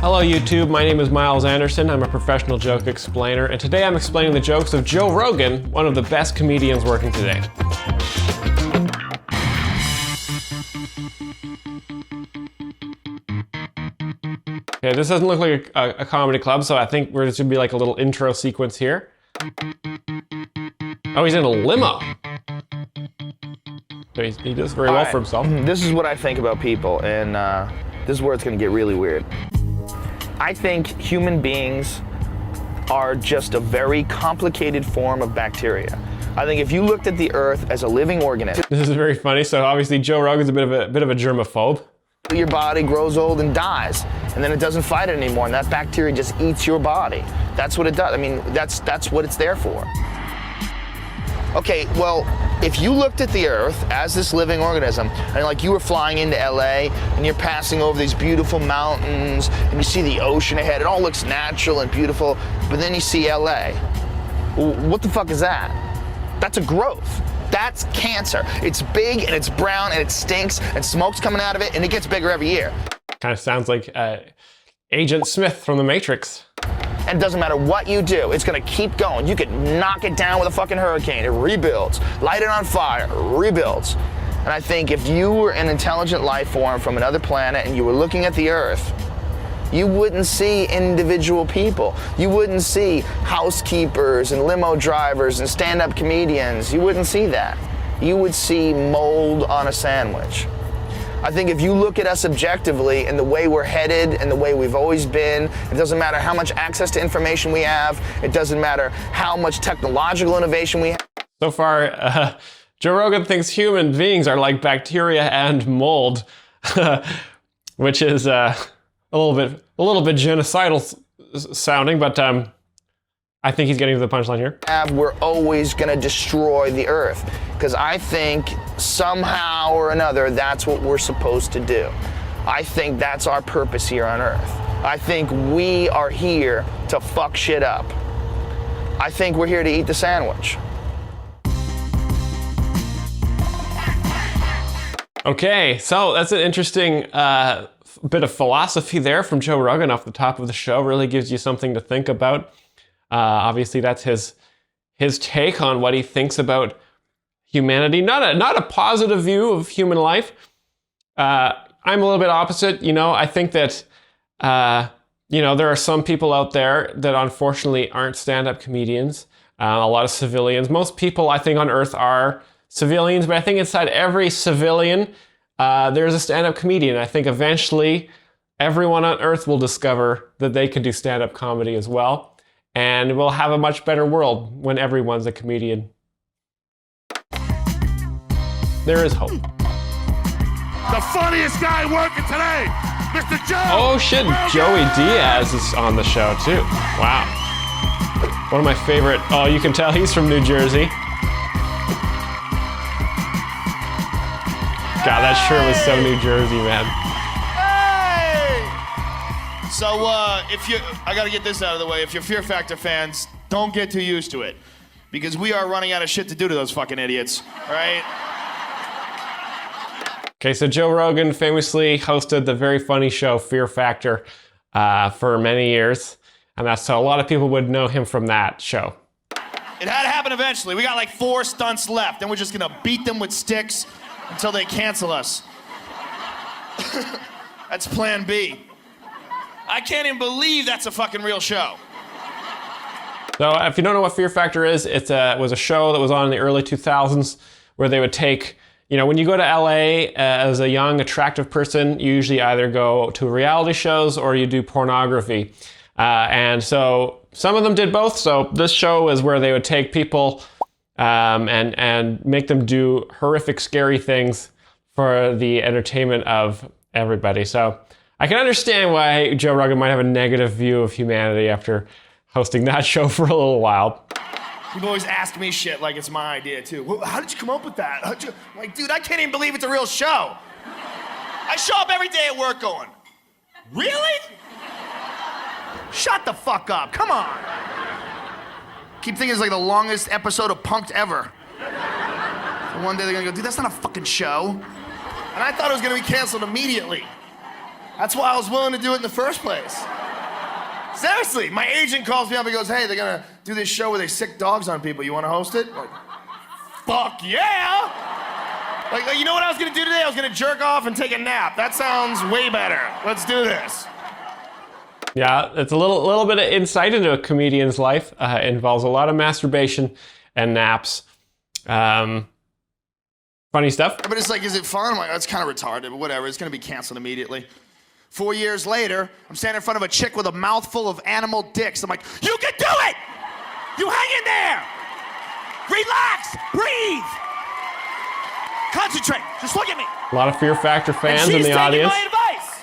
Hello YouTube, my name is Myles Anderson. I'm a professional joke explainer, and today I'm explaining the jokes of Joe Rogan, one of the best comedians working today. Okay, this doesn't look like a comedy club, so I think there should be like a little intro sequence here. Oh, he's in a limo. So he does very well for himself. This is what I think about people, and this is where it's gonna get really weird. I think human beings are just a very complicated form of bacteria. I think if you looked at the Earth as a living organism. This is very funny. So obviously Joe Rogan's a bit of a germaphobe. Your body grows old and dies, and then it doesn't fight it anymore, and that bacteria just eats your body. That's what it does. I mean, that's what it's there for. Okay, well, if you looked at the Earth as this living organism, and like you were flying into LA, and you're passing over these beautiful mountains, and you see the ocean ahead, it all looks natural and beautiful, but then you see LA. Well, what the fuck is that? That's a growth. That's cancer. It's big, and it's brown, and it stinks, and smoke's coming out of it, and it gets bigger every year. Kind of sounds like Agent Smith from The Matrix. And it doesn't matter what you do, it's gonna keep going. You could knock it down with a fucking hurricane, it rebuilds. Light it on fire, it rebuilds. And I think if you were an intelligent life form from another planet and you were looking at the Earth, you wouldn't see individual people. You wouldn't see housekeepers and limo drivers and stand-up comedians. You wouldn't see that. You would see mold on a sandwich. I think if you look at us objectively and the way we're headed and the way we've always been, it doesn't matter how much access to information we have, it doesn't matter how much technological innovation we have. So far, Joe Rogan thinks human beings are like bacteria and mold, which is a little bit genocidal sounding, but I think he's getting to the punchline here. We're always gonna destroy the Earth, because I think somehow or another that's what we're supposed to do. I think that's our purpose here on Earth. I think we are here to fuck shit up. I think we're here to eat the sandwich. Okay, so that's an interesting bit of philosophy there from Joe Rogan off the top of the show. Really gives you something to think about. Obviously, that's his take on what he thinks about humanity. Not a positive view of human life. I'm a little bit opposite. You know, I think that there are some people out there that unfortunately aren't stand-up comedians. A lot of civilians. Most people, I think, on Earth are civilians, but I think inside every civilian, there's a stand-up comedian. I think eventually everyone on Earth will discover that they can do stand-up comedy as well. And we'll have a much better world when everyone's a comedian. There is hope. The funniest guy working today, Mr. Joe. Oh shit, Rogan. Joey Diaz is on the show too. Wow. One of my favorite, oh, you can tell he's from New Jersey. God, that shirt was so New Jersey, man. So I gotta get this out of the way. If you're Fear Factor fans, don't get too used to it, because we are running out of shit to do to those fucking idiots, right? Okay, so Joe Rogan famously hosted the very funny show Fear Factor for many years, and that's so a lot of people would know him from that show. It had to happen eventually. We got like 4 stunts left, then we're just gonna beat them with sticks until they cancel us. That's plan B. I can't even believe that's a fucking real show. So if you don't know what Fear Factor is, it was a show that was on in the early 2000s where they would take, when you go to LA as a young, attractive person, you usually either go to reality shows or you do pornography. And so some of them did both. So this show is where they would take people and make them do horrific, scary things for the entertainment of everybody. So I can understand why Joe Rogan might have a negative view of humanity after hosting that show for a little while. People always ask me shit like it's my idea too. Well, how did you come up with that? Like, dude, I can't even believe it's a real show. I show up every day at work going, really? Shut the fuck up, come on. Keep thinking it's like the longest episode of Punk'd ever. And one day they're gonna go, dude, that's not a fucking show. And I thought it was gonna be canceled immediately. That's why I was willing to do it in the first place. Seriously, my agent calls me up and goes, hey, they're gonna do this show where they sick dogs on people. You wanna host it? Like, fuck yeah! Like, you know what I was gonna do today? I was gonna jerk off and take a nap. That sounds way better. Let's do this. Yeah, it's a little bit of insight into a comedian's life. It involves a lot of masturbation and naps. Funny stuff. But it's like, is it fun? I'm like, that's kind of retarded, but whatever. It's gonna be canceled immediately. 4 years later, I'm standing in front of a chick with a mouthful of animal dicks. I'm like, you can do it! You hang in there! Relax! Breathe! Concentrate! Just look at me! A lot of Fear Factor fans in the audience. She's taking my advice!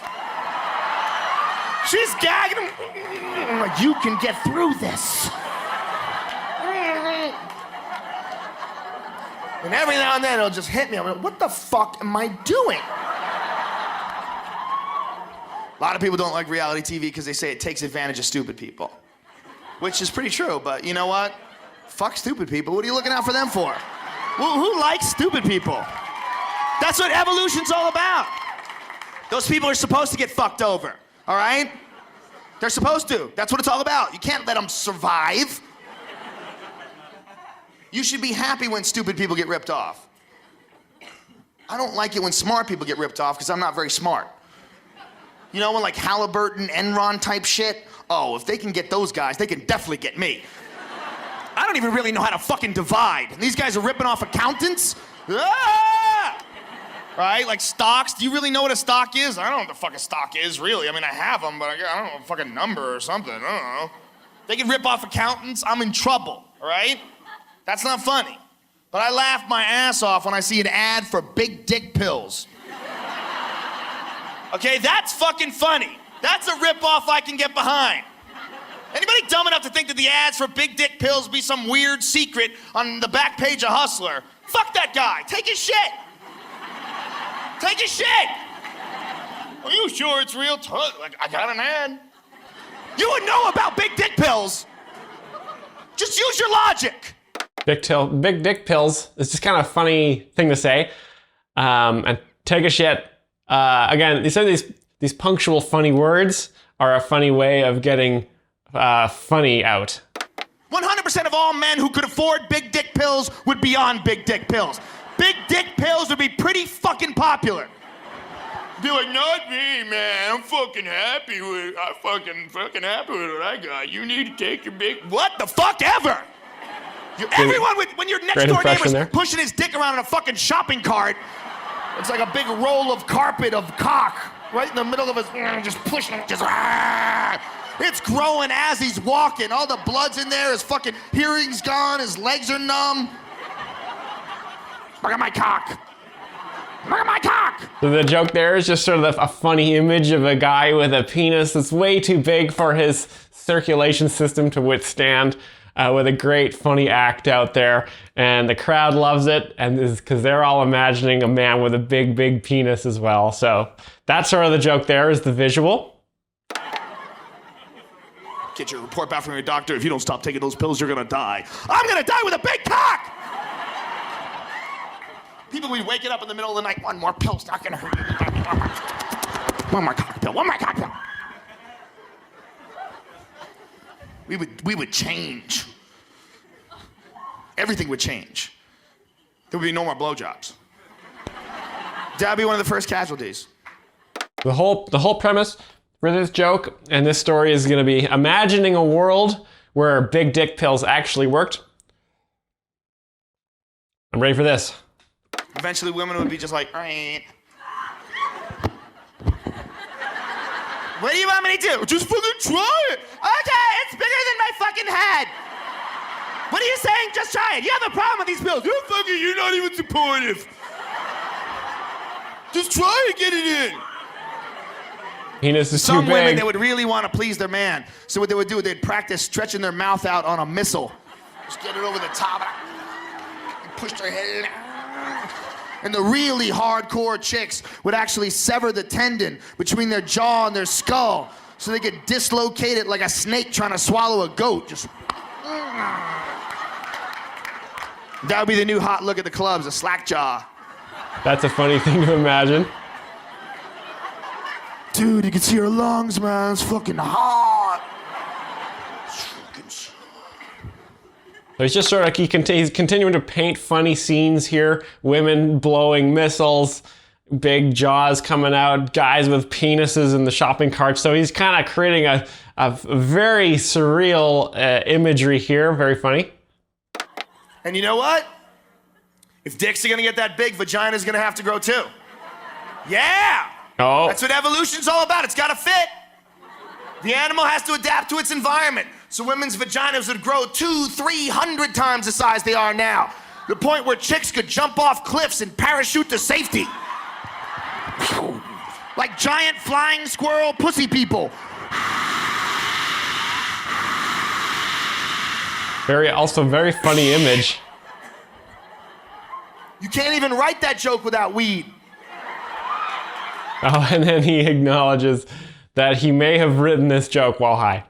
She's gagging. I'm like, you can get through this. And every now and then it'll just hit me. I'm like, what the fuck am I doing? A lot of people don't like reality TV because they say it takes advantage of stupid people. Which is pretty true, but you know what? Fuck stupid people. What are you looking out for them for? Who likes stupid people? That's what evolution's all about. Those people are supposed to get fucked over, all right? They're supposed to. That's what it's all about. You can't let them survive. You should be happy when stupid people get ripped off. I don't like it when smart people get ripped off because I'm not very smart. You know, when like Halliburton, Enron type shit? Oh, if they can get those guys, they can definitely get me. I don't even really know how to fucking divide. And these guys are ripping off accountants? Ah! Right? Like stocks. Do you really know what a stock is? I don't know what the fuck a stock is, really. I mean, I have them, but I don't know a fucking number or something. I don't know. They can rip off accountants. I'm in trouble, all right? That's not funny. But I laugh my ass off when I see an ad for big dick pills. Okay, that's fucking funny. That's a rip-off I can get behind. Anybody dumb enough to think that the ads for big dick pills be some weird secret on the back page of Hustler? Fuck that guy. Take his shit. Take his shit. Are you sure it's real? Like, I got an ad. You would know about big dick pills. Just use your logic. Big dick pills. It's just kind of a funny thing to say. And take a shit. Again, they said these punctual funny words are a funny way of getting funny out. 100% of all men who could afford big dick pills would be on big dick pills. Big dick pills would be pretty fucking popular. Be like, not me, man. I'm fucking happy with fucking happy with what I got. You need to take your big what the fuck ever. Everyone when your next door neighbor's pushing his dick around in a fucking shopping cart. It's like a big roll of carpet of cock right in the middle of his, just pushing it, just, it's growing as he's walking. All the blood's in there, his fucking hearing's gone, his legs are numb. Look at my cock. Look at my cock. So the joke there is just sort of a funny image of a guy with a penis that's way too big for his circulation system to withstand. With a great funny act out there, and the crowd loves it, and because they're all imagining a man with a big penis as well. So that's sort of the joke there, is the visual. Get your report back from your doctor. If you don't stop taking those pills, you're gonna die. I'm gonna die with a big cock! People would be waking up in the middle of the night, one more pill's not gonna hurt you. One more cock pill, one more cock pill. We would change. Everything would change. There would be no more blowjobs. That'd be one of the first casualties. The whole premise for this joke and this story is going to be imagining a world where big dick pills actually worked. I'm ready for this. Eventually, women would be just like, all right. What do you want me to do? Just fucking try it. Okay, it's bigger than my fucking head. What are you saying? Just try it. You have a problem with these pills. You're not even supportive. Just try it, get it in. Penis is Some too big. women, they would really want to please their man. So what they would do, they'd practice stretching their mouth out on a missile. Just get it over the top and push their head in. And the really hardcore chicks would actually sever the tendon between their jaw and their skull so they could dislocate it like a snake trying to swallow a goat. Just. That would be the new hot look at the clubs, a slack jaw. That's a funny thing to imagine. Dude, you can see her lungs, man. It's fucking hot. So he's just sort of, he's continuing to paint funny scenes here. Women blowing missiles, big jaws coming out, guys with penises in the shopping carts. So he's kind of creating a very surreal imagery here. Very funny. And you know what? If dicks are gonna get that big, vagina's gonna have to grow too. Yeah! Oh. That's what evolution's all about. It's gotta fit. The animal has to adapt to its environment. So women's vaginas would grow 200-300 times the size they are now. The point where chicks could jump off cliffs and parachute to safety. Like giant flying squirrel pussy people. Also very funny image. You can't even write that joke without weed. Oh, and then he acknowledges that he may have written this joke while high.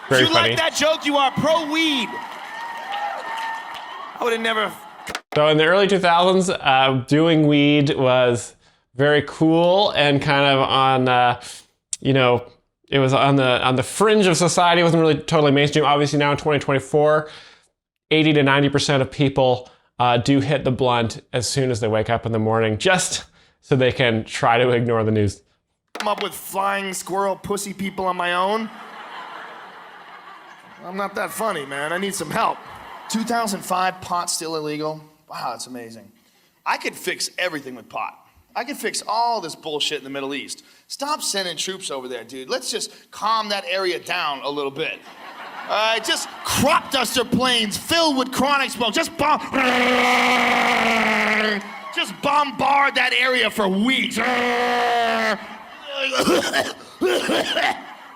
Very if you funny. like that joke, you are pro-weed. I would have never... So in the early 2000s, doing weed was very cool and kind of on, it was on the fringe of society. It wasn't really totally mainstream. Obviously now in 2024, 80 to 90% of people do hit the blunt as soon as they wake up in the morning, just so they can try to ignore the news. Come up with flying squirrel pussy people on my own. I'm not that funny, man. I need some help. 2005, pot still illegal. Wow, that's amazing. I could fix everything with pot. I could fix all this bullshit in the Middle East. Stop sending troops over there, dude. Let's just calm that area down a little bit. Just crop duster planes filled with chronic smoke. Just bombard that area for weeks.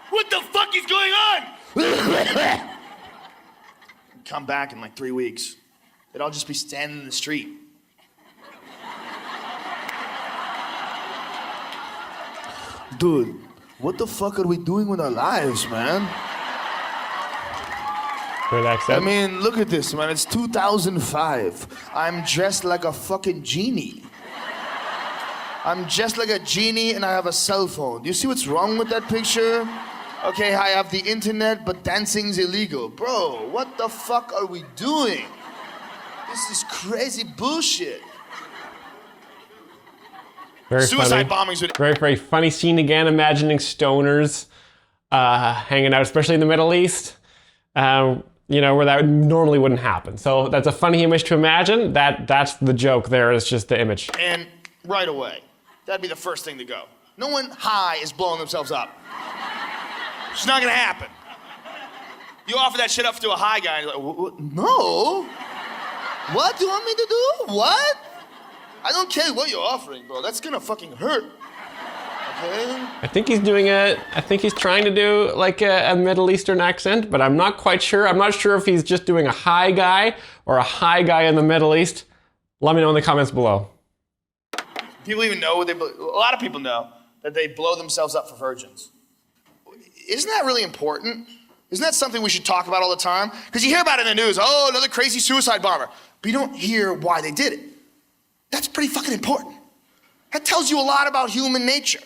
What the fuck is going on? Come back in like 3 weeks. They'd all just be standing in the street. Dude, what the fuck are we doing with our lives, man? Great accent. I mean, look at this, man. It's 2005. I'm dressed like a fucking genie. I'm dressed like a genie and I have a cell phone. Do you see what's wrong with that picture? Okay, I have the internet, but dancing's illegal. Bro, what the fuck are we doing? This is crazy bullshit. Very Suicide funny. bombings would... Very, very funny scene again, imagining stoners hanging out, especially in the Middle East, where that normally wouldn't happen. So that's a funny image to imagine. That's the joke there, is just the image. And right away, that'd be the first thing to go. No one high is blowing themselves up. It's not gonna happen. You offer that shit up to a high guy, and you're like, no. What do you want me to do? What? I don't care what you're offering, bro. That's gonna fucking hurt. Okay? I think he's trying to do like a Middle Eastern accent, but I'm not quite sure. I'm not sure if he's just doing a high guy or a high guy in the Middle East. Let me know in the comments below. People even know a lot of people know that they blow themselves up for virgins. Isn't that really important? Isn't that something we should talk about all the time? Because you hear about it in the news, oh, another crazy suicide bomber. But you don't hear why they did it. That's pretty fucking important. That tells you a lot about human nature.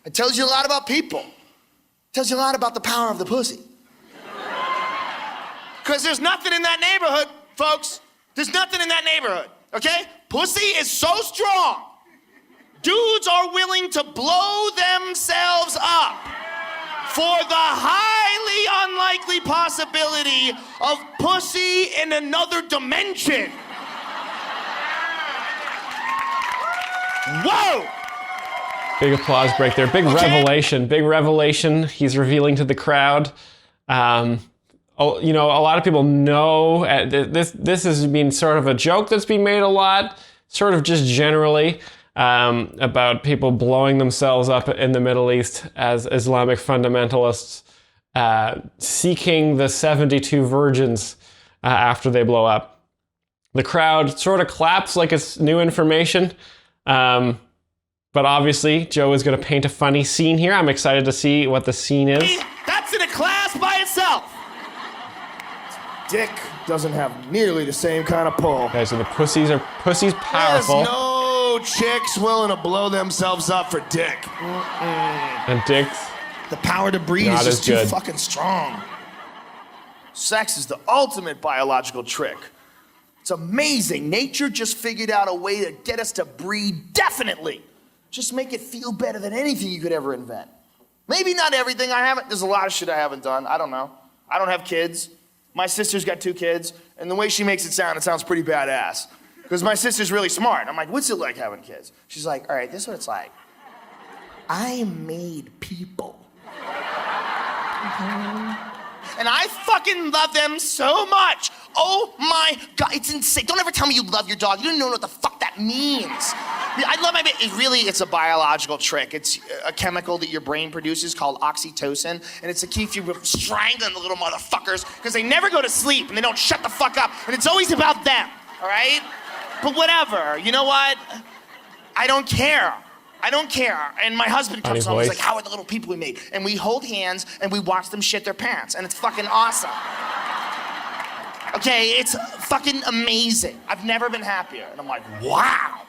It tells you a lot about people. It tells you a lot about the power of the pussy. Because there's nothing in that neighborhood, folks. There's nothing in that neighborhood, okay? Pussy is so strong. Dudes are willing to blow themselves up for the highly unlikely possibility of pussy in another dimension. Whoa! Big applause break there. Big revelation he's revealing to the crowd. A lot of people know this has been sort of a joke that's been made a lot, sort of just generally, about people blowing themselves up in the Middle East as Islamic fundamentalists seeking the 72 virgins after they blow up. The crowd sort of claps like it's new information, but obviously Joe is going to paint a funny scene here. I'm excited to see what the scene is. That's in a class by itself. Dick doesn't have nearly the same kind of pull. Okay, so the pussy's powerful. There's no no chicks willing to blow themselves up for dick. And dicks. The power to breathe Not is just as too good. fucking strong. Sex is the ultimate biological trick. It's amazing. Nature just figured out a way to get us to breed definitely. Just make it feel better than anything you could ever invent. Maybe not everything. There's a lot of shit I haven't done. I don't know. I don't have kids. My sister's got 2 kids, and the way she makes it sounds pretty badass. Because my sister's really smart. I'm like, what's it like having kids? She's like, all right, this is what it's like. I made people. And I fucking love them so much. Oh my God, it's insane. Don't ever tell me you love your dog. You don't know what the fuck that means. I love my baby. It's a biological trick. It's a chemical that your brain produces called oxytocin, and it's to keep you from strangling the little motherfuckers because they never go to sleep and they don't shut the fuck up, and it's always about them, all right? But whatever, you know what? I don't care. I don't care. And my husband comes home, he's like, how are the little people we made? And we hold hands and we watch them shit their pants, and it's fucking awesome. Okay, it's fucking amazing. I've never been happier. And I'm like, wow.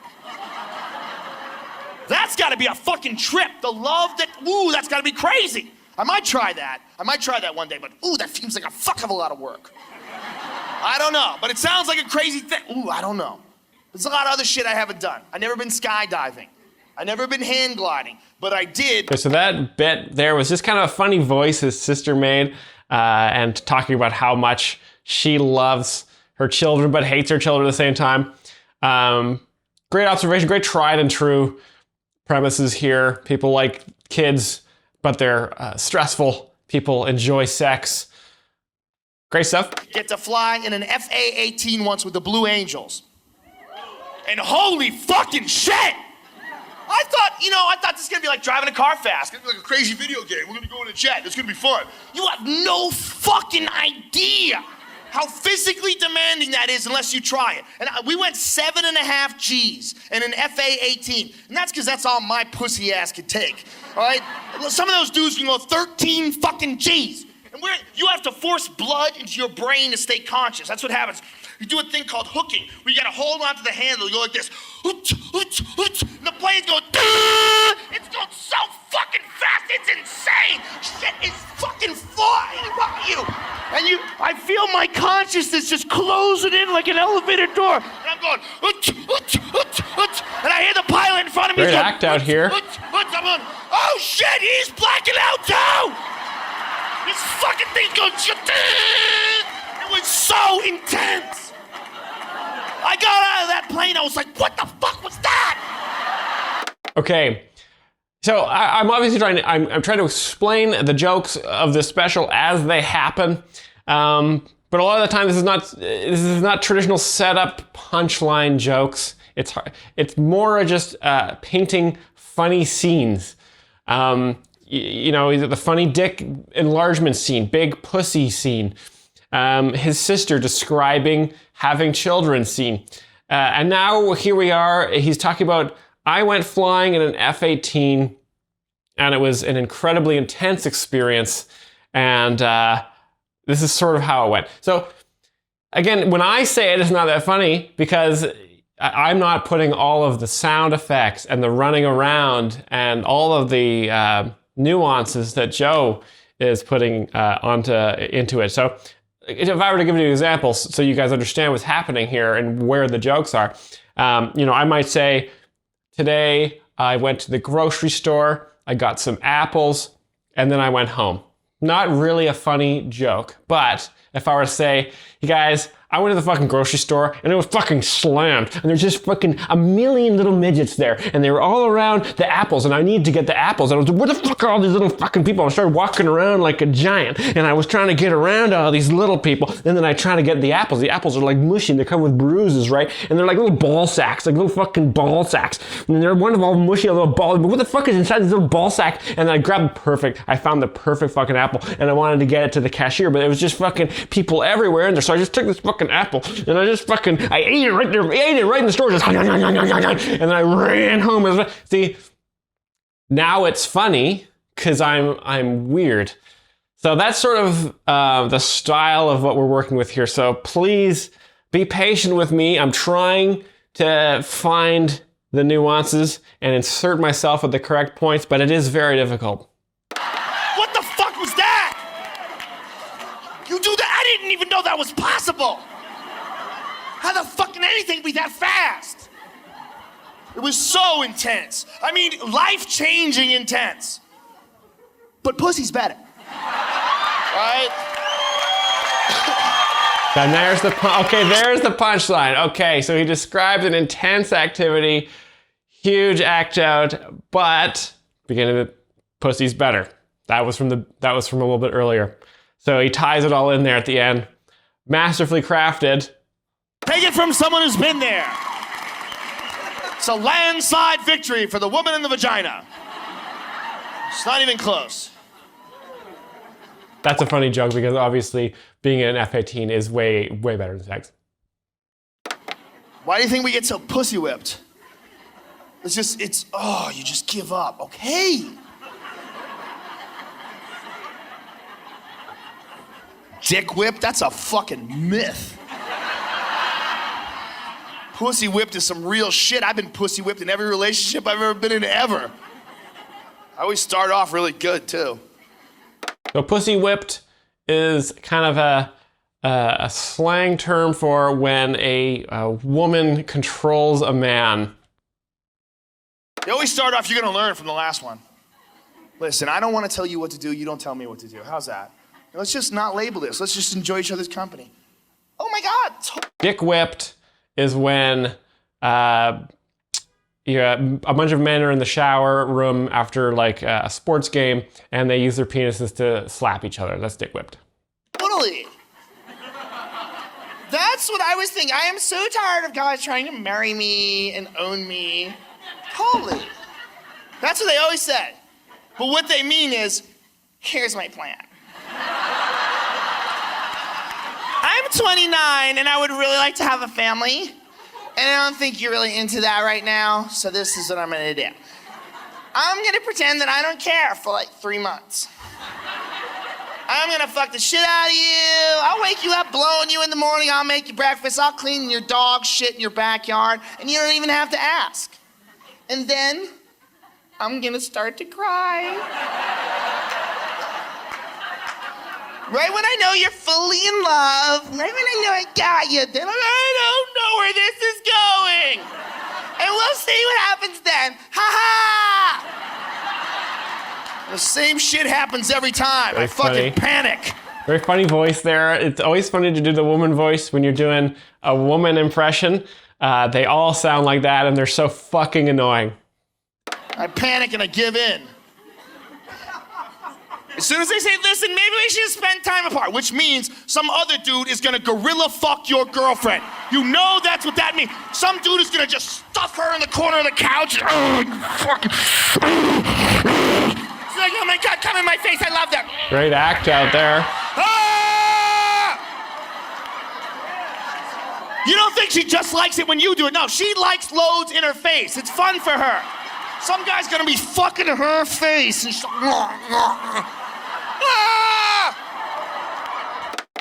That's gotta be a fucking trip. The love that's gotta be crazy. I might try that. I might try that one day, but that seems like a fuck of a lot of work. I don't know, but it sounds like a crazy thing. I don't know. There's a lot of other shit I haven't done. I've never been skydiving. I've never been hand gliding, but I did. Okay, so that bit there was just kind of a funny voice his sister made, and talking about how much she loves her children but hates her children at the same time. Great observation, great tried and true premises here. People like kids, but they're stressful. People enjoy sex. Great stuff. Get to fly in an FA-18 once with the Blue Angels. And holy fucking shit! I thought this was gonna be like driving a car fast. It's gonna be like a crazy video game. We're gonna go in a jet. It's gonna be fun. You have no fucking idea how physically demanding that is unless you try it. And we went 7.5 G's in an FA-18. And that's because that's all my pussy ass could take, all right? Some of those dudes can go 13 fucking G's. And you have to force blood into your brain to stay conscious. That's what happens. You do a thing called hooking, where you gotta hold onto the handle. You go like this. And the plane's going, it's going so fucking fast, it's insane. Shit is fucking flying by you. And I feel my consciousness just closing in like an elevator door. And I'm going, and I hear the pilot in front of me. Great act out here. I'm going, oh shit, he's blacking out too. This fucking thing's going, it was so intense. I got out of that plane, I was like, what the fuck was that? Okay, so I'm obviously I'm trying to explain the jokes of this special as they happen, but a lot of the time this is not traditional setup punchline jokes. It's more just painting funny scenes. Either the funny dick enlargement scene, big pussy scene, his sister describing having children scene. And now here we are, he's talking about, I went flying in an F-18 and it was an incredibly intense experience. And this is sort of how it went. So again, when I say it, it's not that funny because I'm not putting all of the sound effects and the running around and all of the nuances that Joe is putting into it. So if I were to give you examples so you guys understand what's happening here and where the jokes are, I might say, today I went to the grocery store, I got some apples, and then I went home. Not really a funny joke, but if I were to say, you guys, I went to the fucking grocery store and it was fucking slammed and there's just fucking a million little midgets there and they were all around the apples and I needed to get the apples and I was like, where the fuck are all these little fucking people? And I started walking around like a giant and I was trying to get around all these little people and then I try to get the apples. The apples are like mushy and they're covered with bruises, right? And they're like little ball sacks, like little fucking ball sacks. And they're one of all mushy, a little ball, but what the fuck is inside this little ball sack? And then I grabbed I found the perfect fucking apple and I wanted to get it to the cashier, but it was just fucking people everywhere in there. So I just took this fucking apple and I ate it right there. I ate it right in the store, just and then I ran home. See, now it's funny because I'm weird. So that's sort of the style of what we're working with here. So please be patient with me. I'm trying to find the nuances and insert myself at the correct points, but it is very difficult. What the fuck was that? You do that? I didn't even know that was possible. How the fuck can anything be that fast? It was so intense. I mean, life-changing intense. But pussy's better. Right? And there's the there's the punchline. Okay, so he described an intense activity, huge act out, but beginning of pussy's better. That was from a little bit earlier. So he ties it all in there at the end. Masterfully crafted. Take it from someone who's been there. It's a landslide victory for the woman in the vagina. It's not even close. That's a funny joke because obviously being an F-18 is way, way better than sex. Why do you think we get so pussy whipped? You just give up, okay? Dick whipped, that's a fucking myth. Pussy whipped is some real shit. I've been pussy whipped in every relationship I've ever been in ever. I always start off really good too. So pussy whipped is kind of a slang term for when a woman controls a man. They always start off, you're gonna learn from the last one. Listen, I don't wanna tell you what to do, you don't tell me what to do. How's that? Let's just not label this. Let's just enjoy each other's company. Oh my God. Dick whipped is when a bunch of men are in the shower room after like a sports game and they use their penises to slap each other. That's dick whipped. Totally. That's what I was thinking. I am so tired of guys trying to marry me and own me. Totally. That's what they always say. But what they mean is, here's my plan. I'm 29 and I would really like to have a family. And I don't think you're really into that right now, so this is what I'm gonna do. I'm gonna pretend that I don't care for like 3 months. I'm gonna fuck the shit out of you. I'll wake you up blowing you in the morning. I'll make you breakfast. I'll clean your dog shit in your backyard, and you don't even have to ask. And then I'm gonna start to cry. Right when I know you're fully in love, right when I know I got you, then I don't know where this is going. And we'll see what happens then. Ha ha! The same shit happens every time. Very I fucking funny. panic. Very funny voice there. It's always funny to do the woman voice when you're doing a woman impression. They all sound like that and they're so fucking annoying. I panic and I give in. As soon as they say, listen, maybe we should spend time apart, which means some other dude is gonna gorilla fuck your girlfriend. You know that's what that means. Some dude is gonna just stuff her in the corner of the couch. Oh, fucking. She's like, oh my God, come in my face, I love that. Great act out there. Ah! You don't think she just likes it when you do it. No, she likes loads in her face. It's fun for her. Some guy's gonna be fucking her face. And she's like,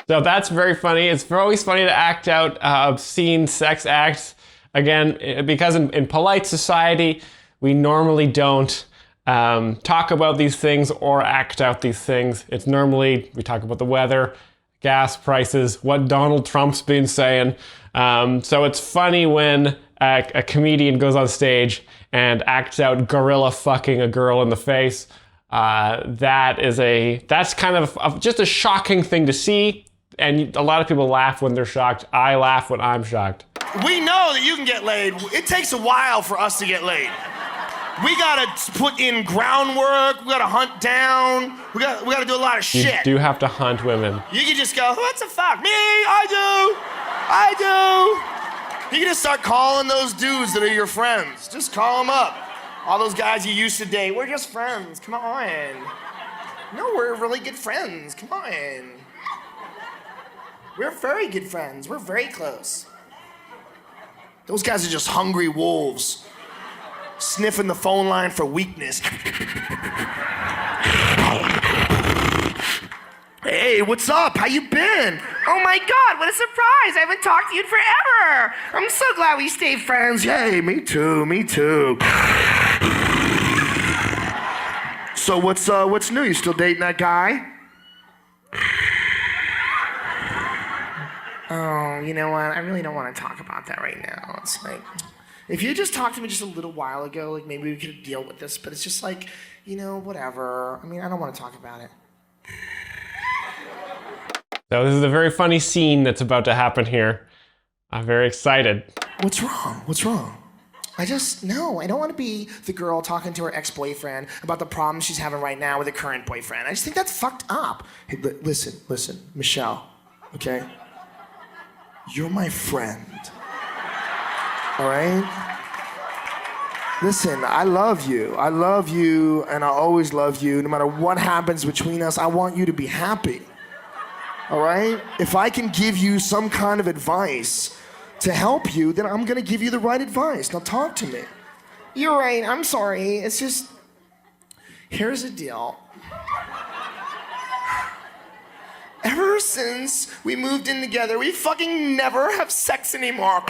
So that's very funny. It's always funny to act out obscene sex acts. Again, because in polite society, we normally don't talk about these things or act out these things. It's normally, we talk about the weather, gas prices, what Donald Trump's been saying. So it's funny when a comedian goes on stage and acts out gorilla fucking a girl in the face. That's kind of just a shocking thing to see. And a lot of people laugh when they're shocked. I laugh when I'm shocked. we know that you can get laid. It takes a while for us to get laid. We gotta put in groundwork, we gotta hunt down, we gotta do a lot of shit. You do have to hunt women. You can just go, what the fuck? Me, I do. You can just start calling those dudes that are your friends. Just call them up. All those guys you used to date, we're just friends, come on. No, we're really good friends, come on. We're very good friends, we're very close. Those guys are just hungry wolves, sniffing the phone line for weakness. Hey, Hey, what's up? How you been? Oh my God, what a surprise. I haven't talked to you in forever. I'm so glad we stayed friends. Yay, me too, me too. So what's new? You still dating that guy? Oh, you know what? I really don't want to talk about that right now. It's like, if you just talked to me just a little while ago, like maybe we could deal with this, but it's just like, you know, whatever. I mean, I don't want to talk about it. So this is a very funny scene that's about to happen here. I'm very excited. What's wrong? What's wrong? I don't want to be the girl talking to her ex-boyfriend about the problems she's having right now with her current boyfriend. I just think that's fucked up. Hey, listen, Michelle, okay? You're my friend, all right? Listen, I love you, and I always love you. No matter what happens between us, I want you to be happy, all right? If I can give you some kind of advice to help you, then I'm gonna give you the right advice. Now talk to me. You're right, I'm sorry. It's just, here's the deal. Ever since we moved in together, we fucking never have sex anymore.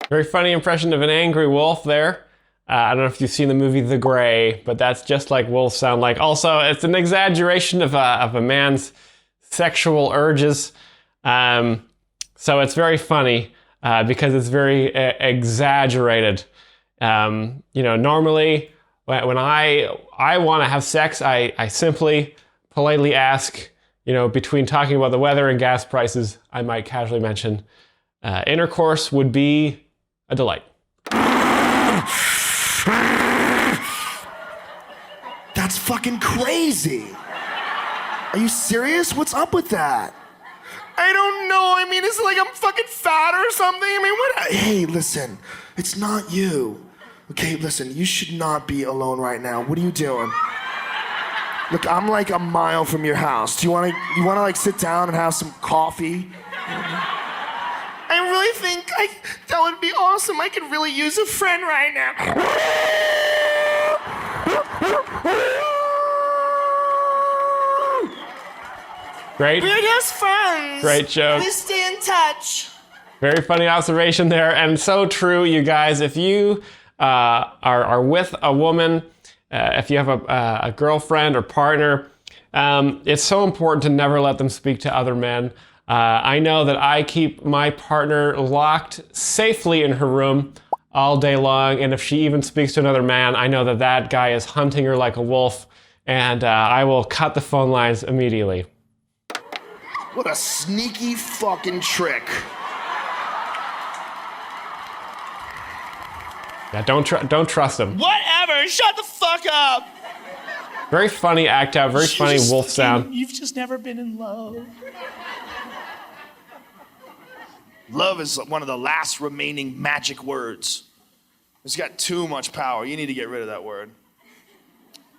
Very funny impression of an angry wolf there. I don't know if you've seen the movie The Grey, but that's just like wolves sound like. Also, it's an exaggeration of a man's sexual urges. So it's very funny because it's very exaggerated. Normally when I want to have sex, I simply politely ask, between talking about the weather and gas prices, I might casually mention intercourse would be a delight. That's fucking crazy. Are you serious? What's up with that? I don't know. I mean, is it like I'm fucking fat or something? I mean, what? Hey, listen. It's not you. Okay, listen. You should not be alone right now. What are you doing? Look, I'm like a mile from your house. Do you want to like sit down and have some coffee? I really think that would be awesome. I could really use a friend right now. Great. We're just friends. Great joke. We stay in touch. Very funny observation there, and so true, you guys. If you are with a woman, if you have a girlfriend or partner, it's so important to never let them speak to other men. I know that I keep my partner locked safely in her room all day long, and if she even speaks to another man, I know that that guy is hunting her like a wolf, and I will cut the phone lines immediately. What a sneaky fucking trick. Yeah, don't trust him. Whatever, shut the fuck up. Very funny act out, very funny wolf sound. You've just never been in love. Love is one of the last remaining magic words. It's got too much power. You need to get rid of that word.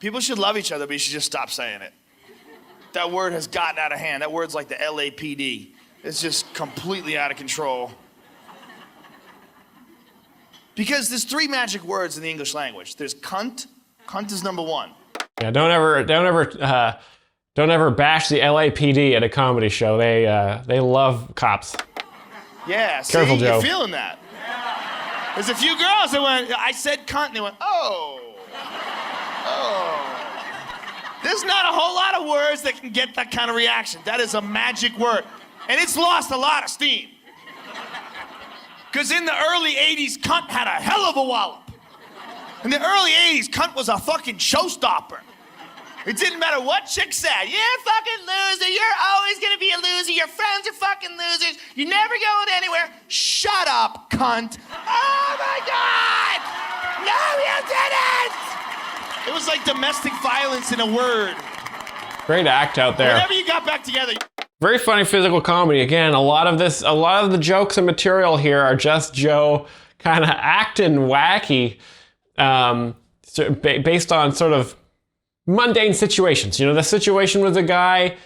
People should love each other, but you should just stop saying it. That word has gotten out of hand. That word's like the LAPD. It's just completely out of control. Because there's 3 magic words in the English language. There's cunt. Cunt is number 1. Yeah, don't ever bash the LAPD at a comedy show. They love cops. Yeah, Careful, see, Joe. you're feeling that. There's a few girls that went, I said cunt, and they went, oh. There's not a whole lot of words that can get that kind of reaction. That is a magic word. And it's lost a lot of steam. Because in the early 80s, cunt had a hell of a wallop. In the early 80s, cunt was a fucking showstopper. It didn't matter what chick said. You're a fucking loser. You're always gonna be a loser. Your friends are fucking losers. You're never going anywhere. Shut up, cunt. Oh my God! No, you didn't! It was like domestic violence in a word. Great act out there. Whenever you got back together. Very funny physical comedy. Again, a lot of the jokes and material here are just Joe kind of acting wacky, based on sort of mundane situations. The situation with a guy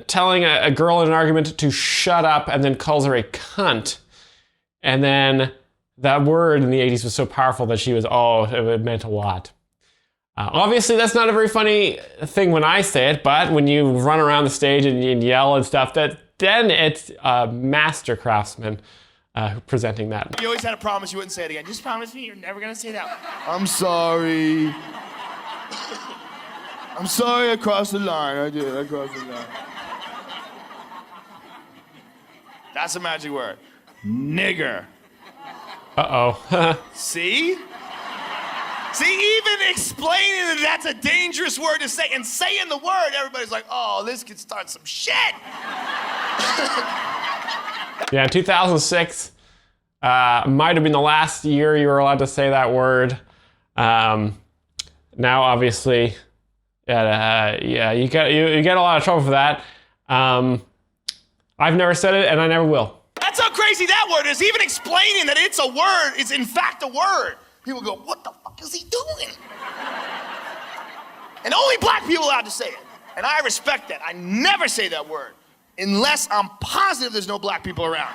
telling a girl in an argument to shut up and then calls her a cunt. And then that word in the 80s was so powerful that she was, it meant a lot. Obviously, that's not a very funny thing when I say it, but when you run around the stage and yell and stuff, then it's a master craftsman presenting that. You always had a promise you wouldn't say it again. Just promise me you're never gonna say that. I'm sorry. I'm sorry I crossed the line. I crossed the line. That's a magic word. Nigger. Uh-oh. See? See, even explaining that that's a dangerous word to say and saying the word, everybody's like, oh, this could start some shit. Yeah, 2006 might have been the last year you were allowed to say that word. Now, obviously, you get a lot of trouble for that. I've never said it, and I never will. That's how crazy that word is. Even explaining that it's a word is in fact a word. People go, what the fuck is he doing? And only black people are allowed to say it. And I respect that. I never say that word unless I'm positive there's no black people around.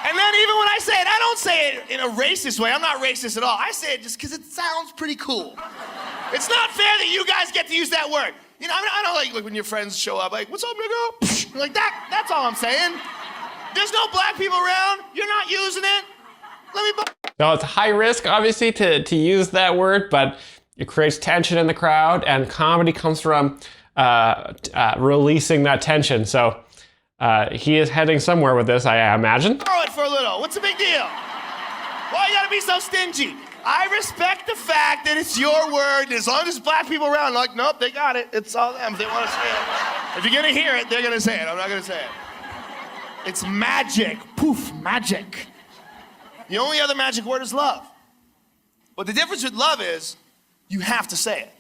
And then even when I say it, I don't say it in a racist way. I'm not racist at all. I say it just because it sounds pretty cool. It's not fair that you guys get to use that word. You know, I don't like when your friends show up, like, what's up, nigga? Like that, that's all I'm saying. There's no black people around. You're not using it. Let me... No, it's high risk, obviously, to use that word, but it creates tension in the crowd, and comedy comes from releasing that tension. So he is heading somewhere with this, I imagine. Throw it for a little. What's the big deal? Why you gotta be so stingy? I respect the fact that it's your word. As long as black people around, like, nope, they got it. It's all them. If they want to say it. If you're gonna hear it, they're gonna say it. I'm not gonna say it. It's magic. Poof, magic. The only other magic word is love. But the difference with love is you have to say it.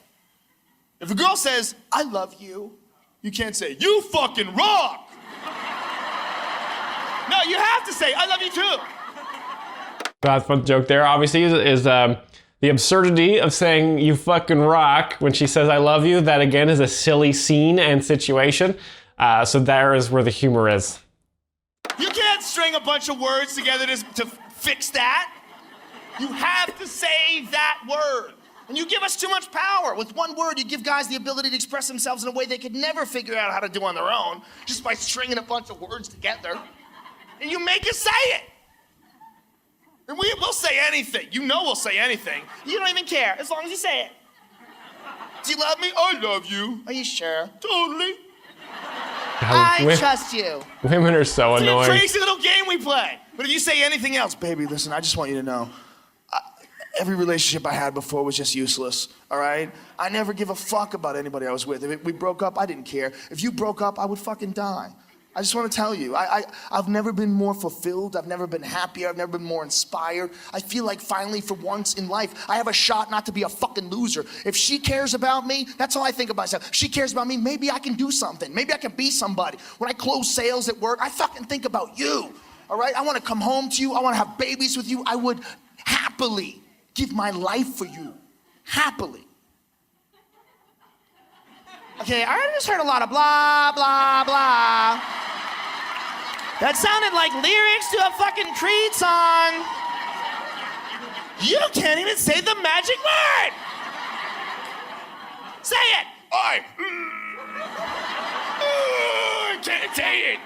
If a girl says, I love you, you can't say, you fucking rock. No, you have to say, I love you too. That's one joke there, obviously, is the absurdity of saying you fucking rock when she says I love you. That, again, is a silly scene and situation. So there is where the humor is. You can't string a bunch of words together to fix that. You have to say that word. And you give us too much power. With one word, you give guys the ability to express themselves in a way they could never figure out how to do on their own, just by stringing a bunch of words together. And you make us say it. And we'll say anything. You know we'll say anything. You don't even care, as long as you say it. Do you love me? I love you. Are you sure? Totally. I trust you. Women are so annoying. It's a crazy little game we play. But if you say anything else, baby, listen, I just want you to know, every relationship I had before was just useless, all right? I never give a fuck about anybody I was with. If we broke up, I didn't care. If you broke up, I would fucking die. I just want to tell you, I've never been more fulfilled. I've never been happier. I've never been more inspired. I feel like finally, for once in life, I have a shot not to be a fucking loser. If she cares about me, that's all I think about myself. She cares about me, maybe I can do something. Maybe I can be somebody. When I close sales at work, I fucking think about you, all right? I want to come home to you. I want to have babies with you. I would happily give my life for you. Happily. Okay, I just heard a lot of blah, blah, blah. That sounded like lyrics to a fucking Creed song. You can't even say the magic word. Say it. I can't say it.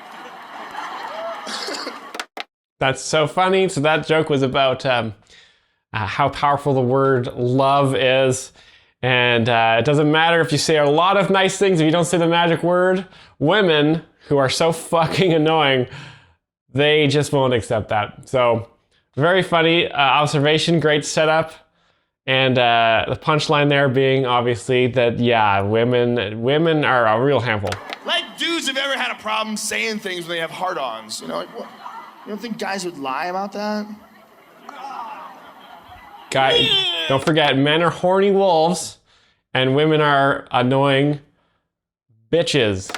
That's so funny. So that joke was about how powerful the word love is. And it doesn't matter if you say a lot of nice things, if you don't say the magic word. Women who are so fucking annoying, they just won't accept that. So very funny observation, great setup. And the punchline there being obviously that, yeah, women are a real handful. Like dudes have ever had a problem saying things when they have hard-ons. You know, like, what? You don't think guys would lie about that? Don't forget, men are horny wolves and women are annoying bitches.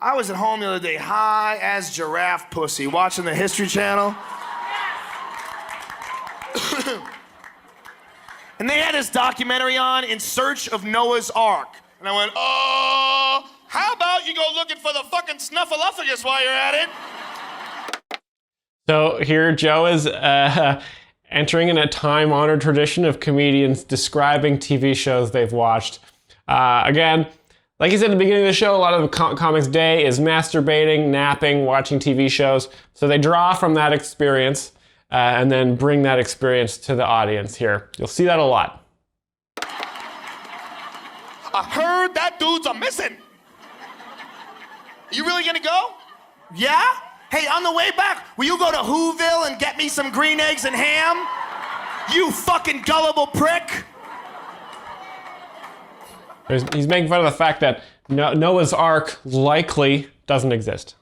I was at home the other day, high as giraffe pussy, watching the History Channel. And they had this documentary on, In Search of Noah's Ark. And I went, oh, how about you go looking for the fucking snuffleupagus while you're at it? So here Joe is entering in a time-honored tradition of comedians describing TV shows they've watched. Again, like he said at the beginning of the show, a lot of the comics' day is masturbating, napping, watching TV shows. So they draw from that experience and then bring that experience to the audience here. You'll see that a lot. I heard that dude's a missing. You really gonna go? Yeah? Hey, on the way back, will you go to Whoville and get me some green eggs and ham? You fucking gullible prick. He's making fun of the fact that Noah's Ark likely doesn't exist.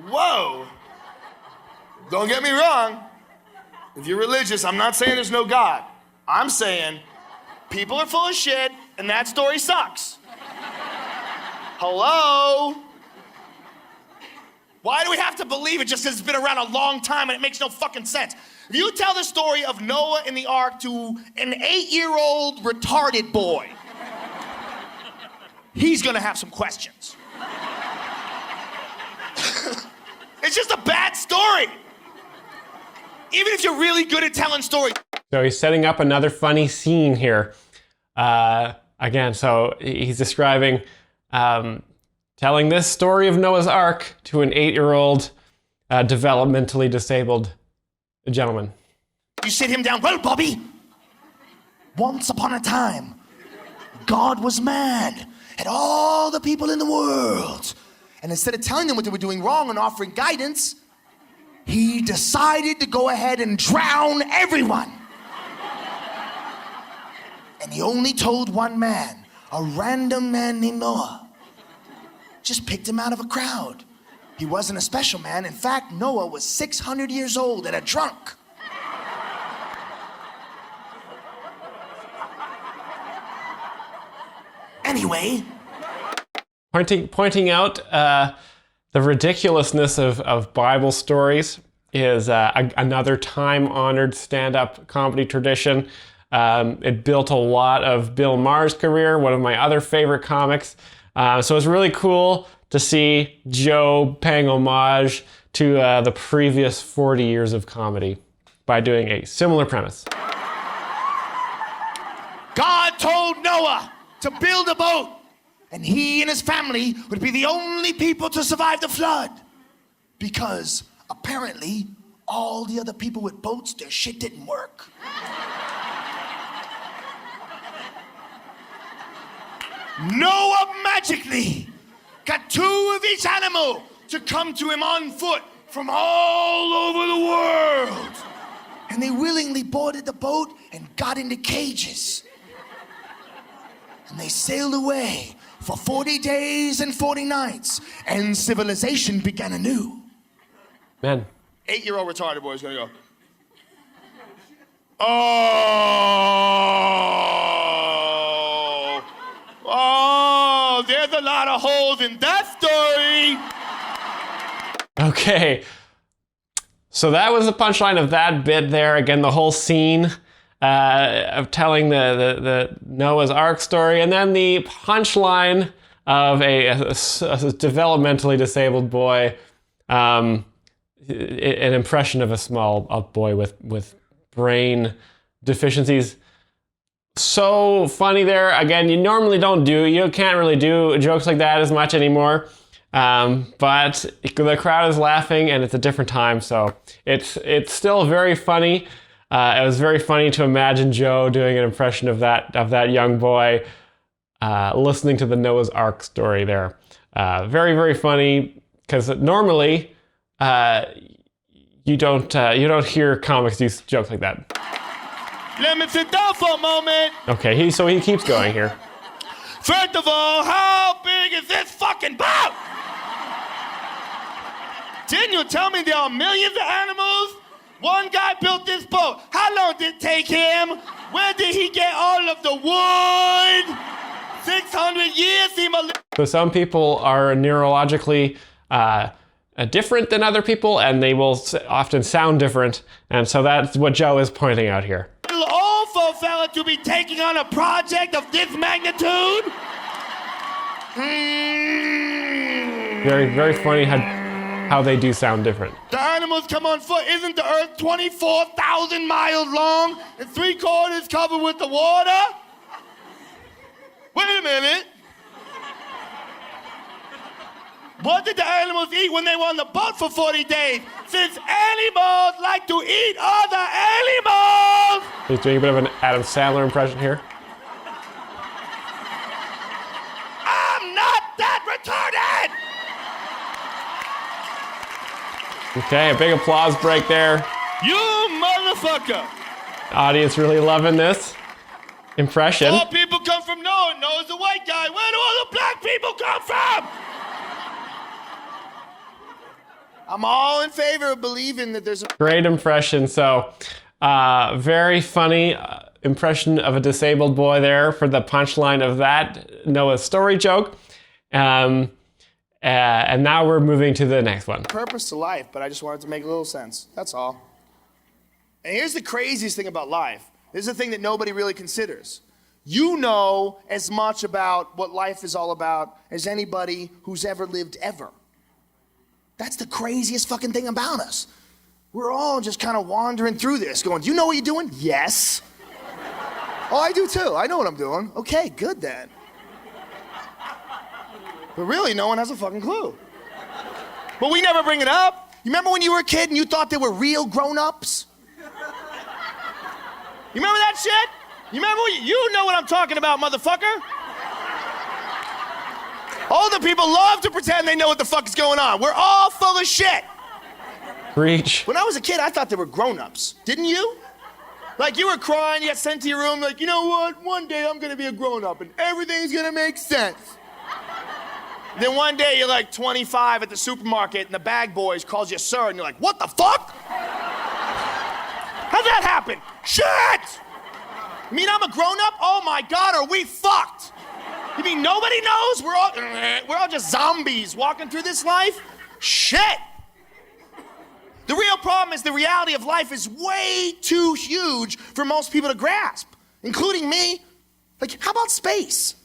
Whoa. Don't get me wrong. If you're religious, I'm not saying there's no God. I'm saying people are full of shit and that story sucks. Hello? Why do we have to believe it just because it's been around a long time and it makes no fucking sense? If you tell the story of Noah in the ark to an 8-year-old retarded boy, he's gonna have some questions. It's just a bad story. Even if you're really good at telling stories. So he's setting up another funny scene here. Again, so he's describing telling this story of Noah's Ark to an 8-year-old developmentally disabled gentleman. You sit him down. Well, Bobby, once upon a time, God was mad at all the people in the world. And instead of telling them what they were doing wrong and offering guidance, he decided to go ahead and drown everyone. And he only told one man, a random man named Noah. Just picked him out of a crowd. He wasn't a special man. In fact, Noah was 600 years old and a drunk. Anyway. Pointing out the ridiculousness of Bible stories is another time-honored stand-up comedy tradition. It built a lot of Bill Maher's career, one of my other favorite comics. So it's really cool to see Joe paying homage to the previous 40 years of comedy by doing a similar premise. God told Noah to build a boat, and he and his family would be the only people to survive the flood. Because apparently, all the other people with boats, their shit didn't work. Noah magically got 2 of each animal to come to him on foot from all over the world. And they willingly boarded the boat and got into cages. And they sailed away for 40 days and 40 nights, and civilization began anew. Man. 8-year-old retarded boy is gonna go, oh, there's a lot of holes in that story. Okay. So that was the punchline of that bit there. Again, the whole scene of telling the Noah's Ark story, and then the punchline of a developmentally disabled boy, an impression of a small boy with brain deficiencies. So funny there. Again, you normally you can't really do jokes like that as much anymore. But the crowd is laughing and it's a different time, so it's still very funny. It was very funny to imagine Joe doing an impression of that young boy listening to the Noah's Ark story there. Very, very funny, because normally you don't hear comics do jokes like that. Let me sit down for a moment. Okay, so he keeps going here. First of all, how big is this fucking boat? Didn't you tell me there are millions of animals? One guy built this boat. How long did it take him? Where did he get all of the wood? 600 years seem a little... So some people are neurologically different than other people, and they will often sound different. And so that's what Joe is pointing out here. Little old for a fella to be taking on a project of this magnitude? Very, very funny how how they do sound different. The animals come on foot. Isn't the earth 24,000 miles long and 3/4 covered with the water? Wait a minute. What did the animals eat when they were on the boat for 40 days? Since animals like to eat other animals! He's doing a bit of an Adam Sandler impression here. I'm not that retarded! Okay, a big applause break there. You motherfucker! Audience really loving this impression. All people come from Noah. Noah's a white guy. Where do all the black people come from? I'm all in favor of believing that there's a... Great impression. So, very funny impression of a disabled boy there for the punchline of that Noah's story joke. And now we're moving to the next one. Purpose to life, but I just wanted to make a little sense. That's all. And here's the craziest thing about life. This is the thing that nobody really considers. You know as much about what life is all about as anybody who's ever lived ever. That's the craziest fucking thing about us. We're all just kind of wandering through this going, do you know what you're doing? Yes. Oh, I do too. I know what I'm doing. Okay, good then. But really, no one has a fucking clue. But we never bring it up. You remember when you were a kid and you thought they were real grown-ups? You remember that shit? You remember? You know what I'm talking about, motherfucker. Older people love to pretend they know what the fuck is going on. We're all full of shit. Preach. When I was a kid, I thought they were grown-ups. Didn't you? Like you were crying, you got sent to your room, like, you know what? One day I'm gonna be a grown-up and everything's gonna make sense. Then one day you're like 25 at the supermarket and the bag boys calls you sir and you're like, what the fuck? How'd that happen? Shit! You mean I'm a grown-up? Oh my God, are we fucked? You mean nobody knows? We're all just zombies walking through this life? Shit! The real problem is the reality of life is way too huge for most people to grasp, including me. Like, how about space?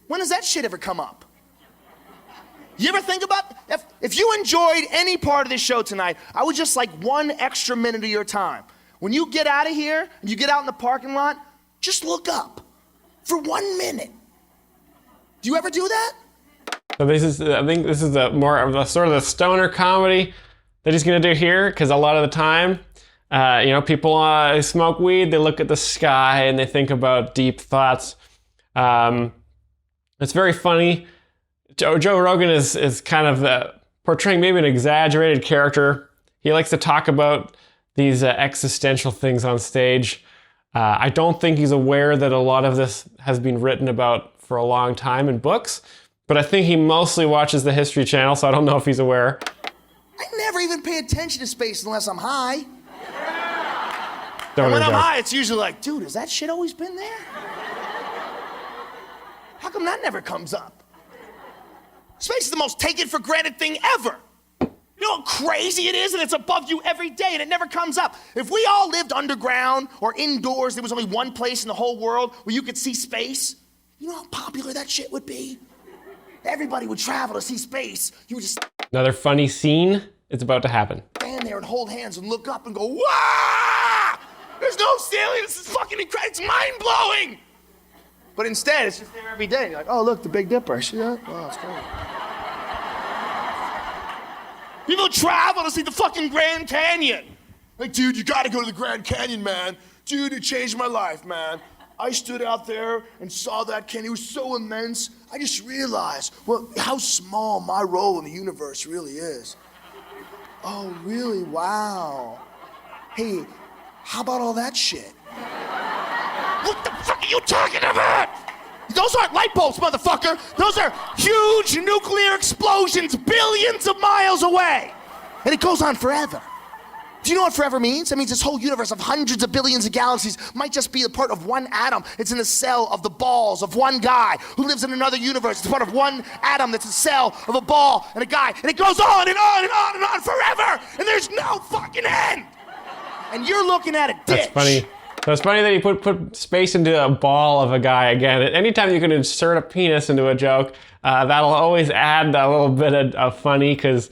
When does that shit ever come up? You ever think about, if you enjoyed any part of this show tonight, I would just like 1 extra minute of your time. When you get out of here and you get out in the parking lot, just look up for 1 minute. Do you ever do that? So this is, I think this is more of the sort of the stoner comedy that he's gonna do here, because a lot of the time, people smoke weed, they look at the sky and they think about deep thoughts. It's very funny. Joe Rogan is kind of portraying maybe an exaggerated character. He likes to talk about these existential things on stage. I don't think he's aware that a lot of this has been written about for a long time in books, but I think he mostly watches the History Channel, so I don't know if he's aware. I never even pay attention to space unless I'm high. And when I'm high, it's usually like, dude, has that shit always been there? How come that never comes up? Space is the most taken for granted thing ever. You know how crazy it is, and it's above you every day, and it never comes up. If we all lived underground or indoors, there was only one place in the whole world where you could see space, you know how popular that shit would be? Everybody would travel to see space. You would just Another funny scene is about to happen. stand there and hold hands and look up and go, wow! There's no ceiling, this is fucking incredible, it's mind-blowing! But instead, it's just there every day. You're like, oh, look, the Big Dipper. See that? Wow, it's great. People travel to see the fucking Grand Canyon. Like, dude, you gotta go to the Grand Canyon, man. Dude, it changed my life, man. I stood out there and saw that canyon. It was so immense. I just realized, well, how small my role in the universe really is. Oh, really? Wow. Hey, how about all that shit? What the fuck are you talking about? Those aren't light bulbs, motherfucker. Those are huge nuclear explosions billions of miles away. And it goes on forever. Do you know what forever means? That means this whole universe of hundreds of billions of galaxies might just be a part of one atom. It's in the cell of the balls of one guy who lives in another universe. It's part of one atom that's a cell of a ball and a guy. And it goes on and on and on and on forever. And there's no fucking end. And you're looking at a ditch. That's funny. So it's funny that he put space into a ball of a guy again. Anytime you can insert a penis into a joke, that'll always add a little bit of funny, because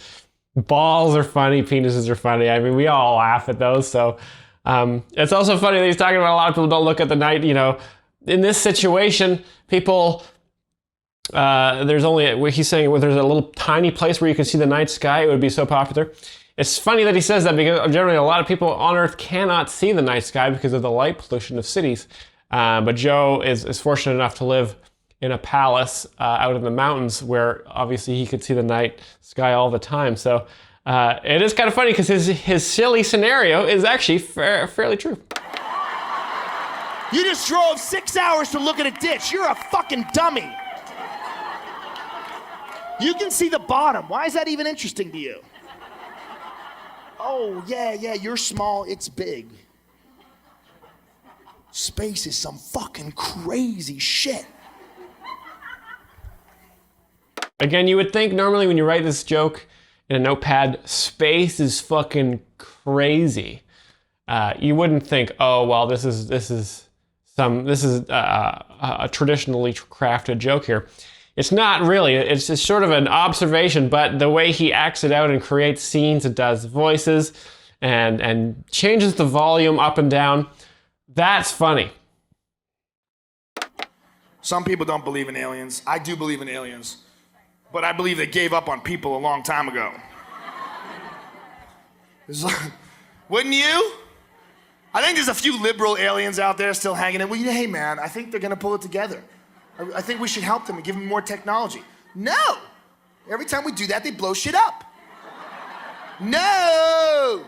balls are funny, penises are funny. I mean, we all laugh at those. So it's also funny that he's talking about a lot of people don't look at the night. You know, in this situation, people, there's only, he's saying, well, there's a little tiny place where you can see the night sky. It would be so popular. It's funny that he says that because generally a lot of people on Earth cannot see the night sky because of the light pollution of cities. But Joe is fortunate enough to live in a palace out in the mountains where obviously he could see the night sky all the time. So it is kind of funny because his silly scenario is actually fairly true. You just drove 6 hours to look at a ditch. You're a fucking dummy. You can see the bottom. Why is that even interesting to you? Oh, yeah, you're small, it's big. Space is some fucking crazy shit. Again, you would think normally when you write this joke in a notepad, space is fucking crazy. You wouldn't think, oh well, this is a traditionally crafted joke here. It's not really. It's just sort of an observation, but the way he acts it out and creates scenes and does voices and changes the volume up and down, that's funny. Some people don't believe in aliens. I do believe in aliens. But I believe they gave up on people a long time ago. Wouldn't you? I think there's a few liberal aliens out there still hanging in. Well, hey man, I think they're gonna pull it together. I think we should help them and give them more technology. No! Every time we do that, they blow shit up. No!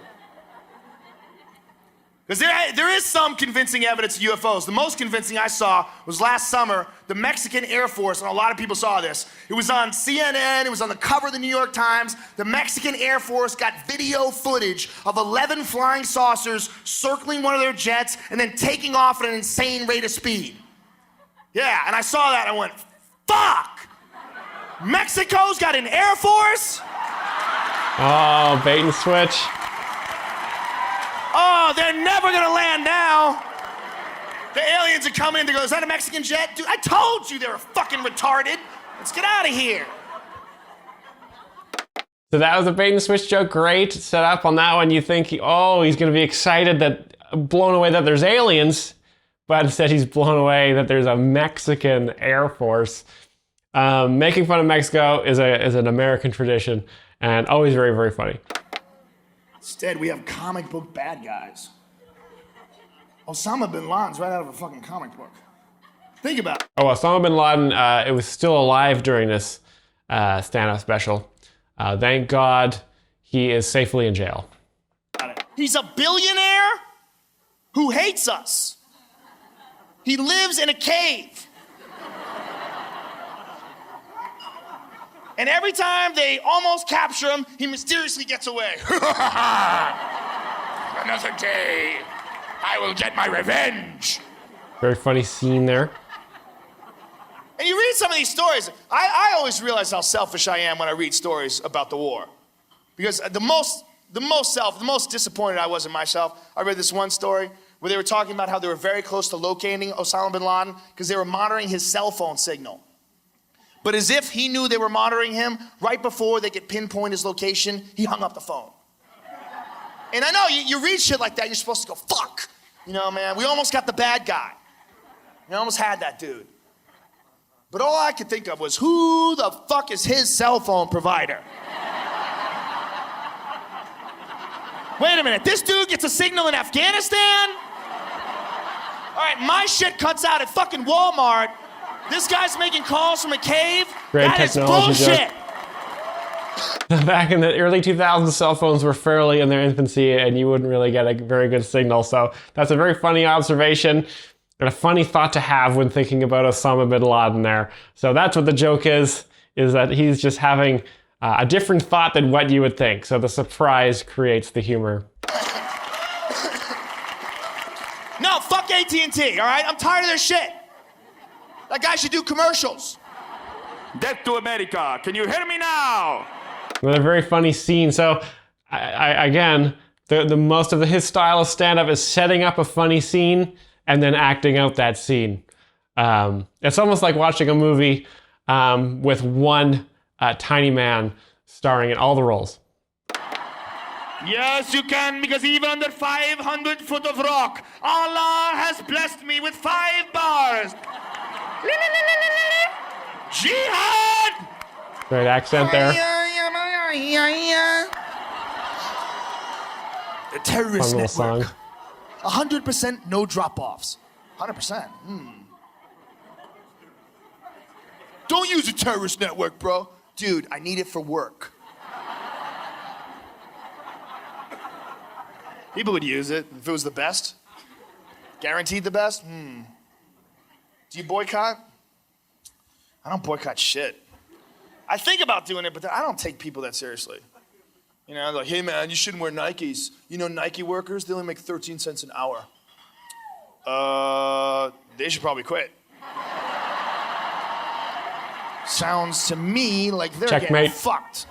Because there is some convincing evidence of UFOs. The most convincing I saw was last summer, the Mexican Air Force, and a lot of people saw this. It was on CNN, it was on the cover of the New York Times. The Mexican Air Force got video footage of 11 flying saucers circling one of their jets and then taking off at an insane rate of speed. Yeah, and I saw that and I went, fuck! Mexico's got an Air Force? Oh, bait and switch. Oh, they're never gonna land now. The aliens are coming in, they go, is that a Mexican jet? Dude, I told you they were fucking retarded. Let's get out of here. So that was a bait and switch joke. Great set up on that one. You think, he's gonna be excited blown away that there's aliens, but instead he's blown away that there's a Mexican Air Force. Making fun of Mexico is an American tradition and always very, very funny. Instead, we have comic book bad guys. Osama bin Laden's right out of a fucking comic book. Think about it. Oh, Osama bin Laden, it was still alive during this stand-up special. Thank God he is safely in jail. He's a billionaire who hates us. He lives in a cave. And every time they almost capture him, he mysteriously gets away. Another day, I will get my revenge. Very funny scene there. And you read some of these stories, I always realize how selfish I am when I read stories about the war. Because the most disappointed I was in myself, I read this one story where they were talking about how they were very close to locating Osama bin Laden because they were monitoring his cell phone signal. But as if he knew they were monitoring him, right before they could pinpoint his location, he hung up the phone. And I know, you read shit like that, you're supposed to go, fuck. You know, man, we almost got the bad guy. We almost had that dude. But all I could think of was, who the fuck is his cell phone provider? Wait a minute, this dude gets a signal in Afghanistan? All right, my shit cuts out at fucking Walmart. This guy's making calls from a cave? Great that is technology bullshit! Back in the early 2000s, cell phones were fairly in their infancy and you wouldn't really get a very good signal. So that's a very funny observation and a funny thought to have when thinking about Osama bin Laden there. So that's what the joke is that he's just having a different thought than what you would think. So the surprise creates the humor. No, fuck AT&T, all right? I'm tired of their shit. That guy should do commercials. Death to America. Can you hear me now? Another very funny scene. So, again, the most of his style of stand-up is setting up a funny scene and then acting out that scene. It's almost like watching a movie with one tiny man starring in all the roles. Yes, you can, because even under 500 foot of rock, Allah has blessed me with 5 bars. Jihad! Great accent there. The terrorist Fun little network. song. 100% no drop-offs. 100%. Don't use a terrorist network, bro. Dude, I need it for work. People would use it if it was the best. Guaranteed the best? Do you boycott? I don't boycott shit. I think about doing it, but I don't take people that seriously. You know, like, hey man, you shouldn't wear Nikes. You know, Nike workers, they only make 13 cents an hour. They should probably quit. Sounds to me like they're Checkmate. getting fucked.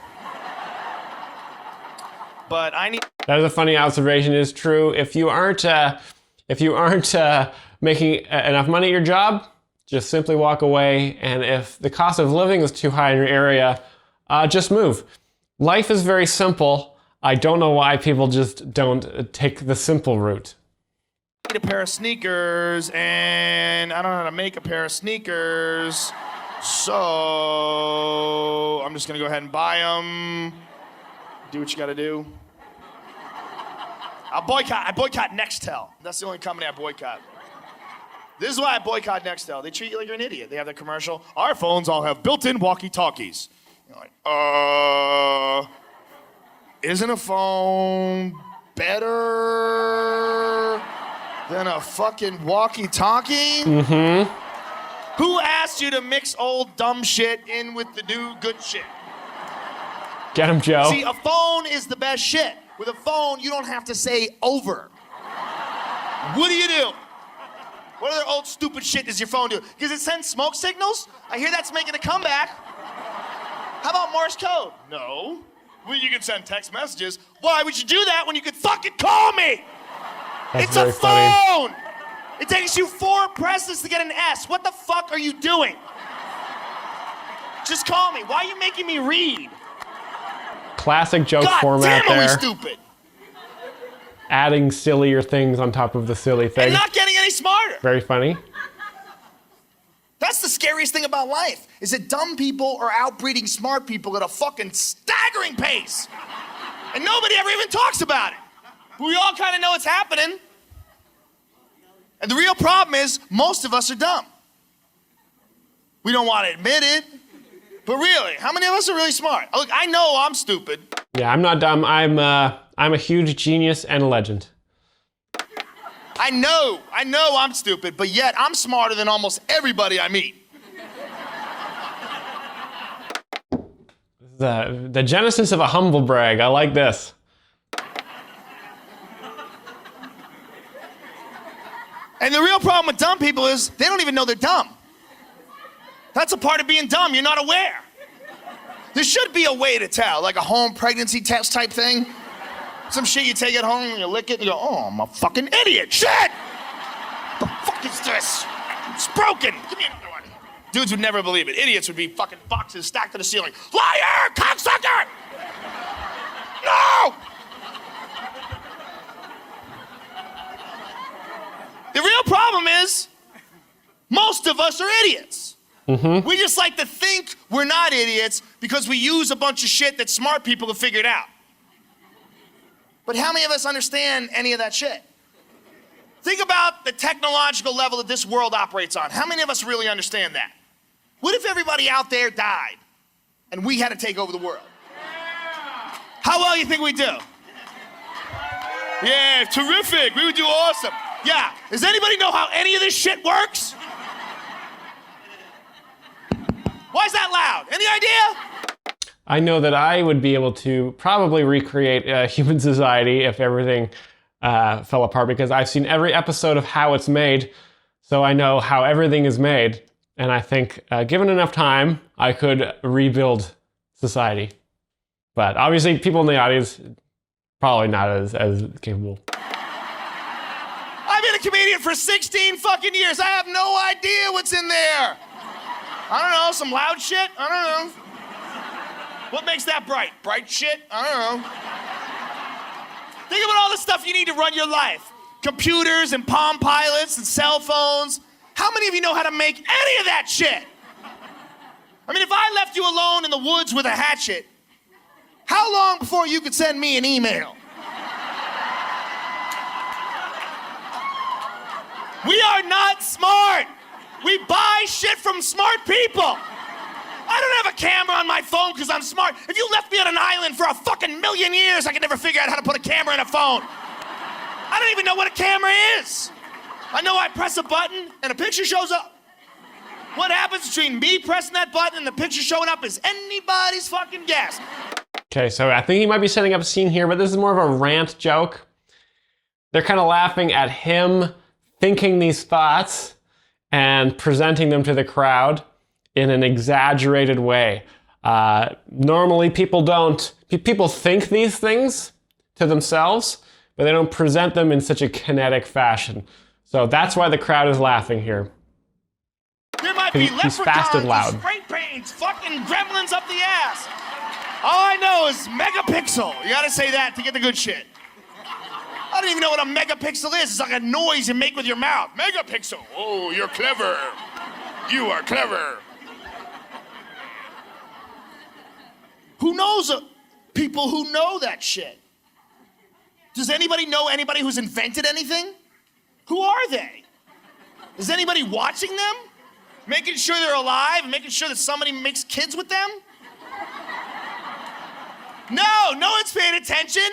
But I need. That is a funny observation. It is true. If you aren't making enough money at your job, just simply walk away. And if the cost of living is too high in your area, just move. Life is very simple. I don't know why people just don't take the simple route. I need a pair of sneakers, and I don't know how to make a pair of sneakers, so I'm just gonna go ahead and buy them. Do what you gotta do. I boycott Nextel. That's the only company I boycott. This is why I boycott Nextel. They treat you like you're an idiot. They have their commercial. Our phones all have built-in walkie-talkies. You're like, isn't a phone better than a fucking walkie-talkie? Who asked you to mix old dumb shit in with the new good shit? Get him, Joe. See, a phone is the best shit. With a phone, you don't have to say over. What do you do? What other old stupid shit does your phone do? Because it sends smoke signals? I hear that's making a comeback. How about Morse code? No. Well, you can send text messages. Why would you do that when you could fucking call me? That's It's very a funny. phone! It takes you 4 presses to get an S. What the fuck are you doing? Just call me. Why are you making me read? Classic joke God format damn, are we there. stupid? Adding sillier things on top of the silly thing. And not getting any smarter. Very funny. That's the scariest thing about life, is that dumb people are outbreeding smart people at a fucking staggering pace. And nobody ever even talks about it. But we all kind of know it's happening. And the real problem is, most of us are dumb. We don't want to admit it. But really, how many of us are really smart? Look, I know I'm stupid. Yeah, I'm not dumb. I'm a huge genius and a legend. I know I'm stupid, but yet I'm smarter than almost everybody I meet. The genesis of a humble brag. I like this. And the real problem with dumb people is they don't even know they're dumb. That's a part of being dumb, you're not aware. There should be a way to tell, like a home pregnancy test type thing. Some shit you take at home and you lick it and you go, oh, I'm a fucking idiot. Shit! The fuck is this? It's broken. Give me another one. Dudes would never believe it. Idiots would be fucking boxes stacked to the ceiling. Liar! Cocksucker! No! The real problem is, most of us are idiots. We just like to think we're not idiots because we use a bunch of shit that smart people have figured out. But how many of us understand any of that shit? Think about the technological level that this world operates on. How many of us really understand that? What if everybody out there died and we had to take over the world? How well you think we'd do? Yeah, terrific. We would do awesome. Yeah. Does anybody know how any of this shit works? Why is that loud? Any idea? I know that I would be able to probably recreate human society if everything fell apart, because I've seen every episode of how it's made, so I know how everything is made. And I think given enough time, I could rebuild society. But obviously people in the audience, probably not as capable. I've been a comedian for 16 fucking years. I have no idea what's in there. I don't know, some loud shit? I don't know. What makes that bright? Bright shit? I don't know. Think about all the stuff you need to run your life. Computers and Palm Pilots and cell phones. How many of you know how to make any of that shit? I mean, if I left you alone in the woods with a hatchet, how long before you could send me an email? We are not smart. We buy shit from smart people. I don't have a camera on my phone because I'm smart. If you left me on an island for a fucking million years, I could never figure out how to put a camera in a phone. I don't even know what a camera is. I know I press a button and a picture shows up. What happens between me pressing that button and the picture showing up is anybody's fucking guess. Okay, so I think he might be setting up a scene here, but this is more of a rant joke. They're kind of laughing at him thinking these thoughts and presenting them to the crowd in an exaggerated way. Normally people think these things to themselves, but they don't present them in such a kinetic fashion. So that's why the crowd is laughing here. There might be He's fast and loud. spray paints, fucking gremlins up the ass. All I know is megapixel. You gotta say that to get the good shit. I don't even know what a megapixel is. It's like a noise you make with your mouth. Megapixel. Oh, you're clever. You are clever. Who knows people who know that shit? Does anybody know anybody who's invented anything? Who are they? Is anybody watching them? Making sure they're alive and making sure that somebody makes kids with them? No one's paying attention.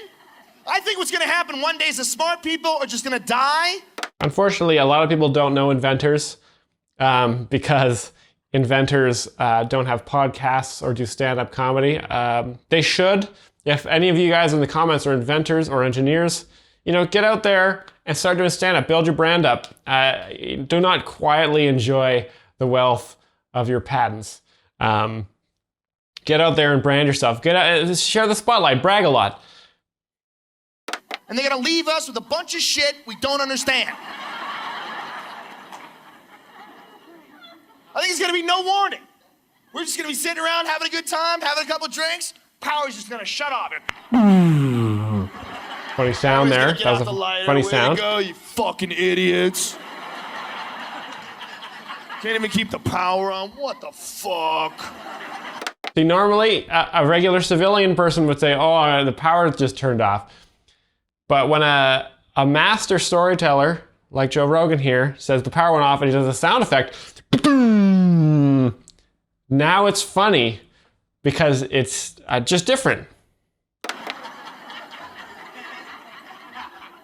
I think what's gonna happen one day is the smart people are just gonna die. Unfortunately, a lot of people don't know inventors because inventors don't have podcasts or do stand-up comedy. They should. If any of you guys in the comments are inventors or engineers, get out there and start doing stand-up. Build your brand up. Do not quietly enjoy the wealth of your patents. Get out there and brand yourself. Share the spotlight. Brag a lot. And they're gonna leave us with a bunch of shit we don't understand. I think it's gonna be no warning. We're just gonna be sitting around having a good time, having a couple of drinks. Power's just gonna shut off. Funny sound there. That was a funny sound. Go, you fucking idiots. Can't even keep the power on. What the fuck? See, normally a regular civilian person would say, "Oh, the power just turned off." But when a master storyteller like Joe Rogan here says the power went off and he does a sound effect, now it's funny because it's just different.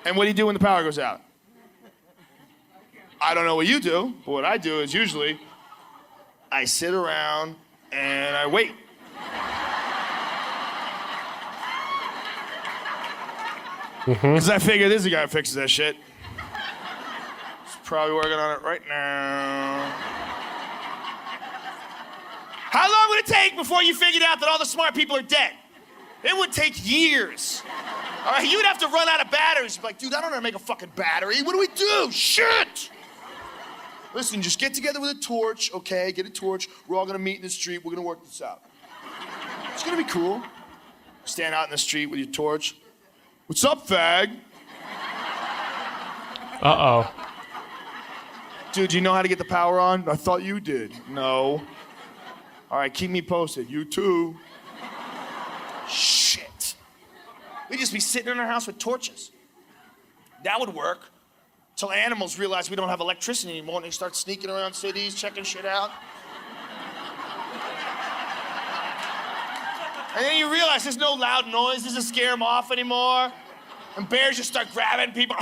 And what do you do when the power goes out? I don't know what you do, but what I do is usually I sit around and I wait. Because I figure this is the guy who fixes that shit. He's probably working on it right now. How long would it take before you figured out that all the smart people are dead? It would take years. All right, you'd have to run out of batteries. You'd be like, dude, I don't know how to make a fucking battery. What do we do? Shit! Listen, just get together with a torch, okay? Get a torch. We're all gonna meet in the street. We're gonna work this out. It's gonna be cool. Stand out in the street with your torch. What's up, fag? Uh-oh. Dude, do you know how to get the power on? I thought you did. No. All right, keep me posted. You too. Shit. We'd just be sitting in our house with torches. That would work. Till animals realize we don't have electricity anymore and they start sneaking around cities, checking shit out. And then you realize there's no loud noise, doesn't scare them off anymore. And bears just start grabbing people.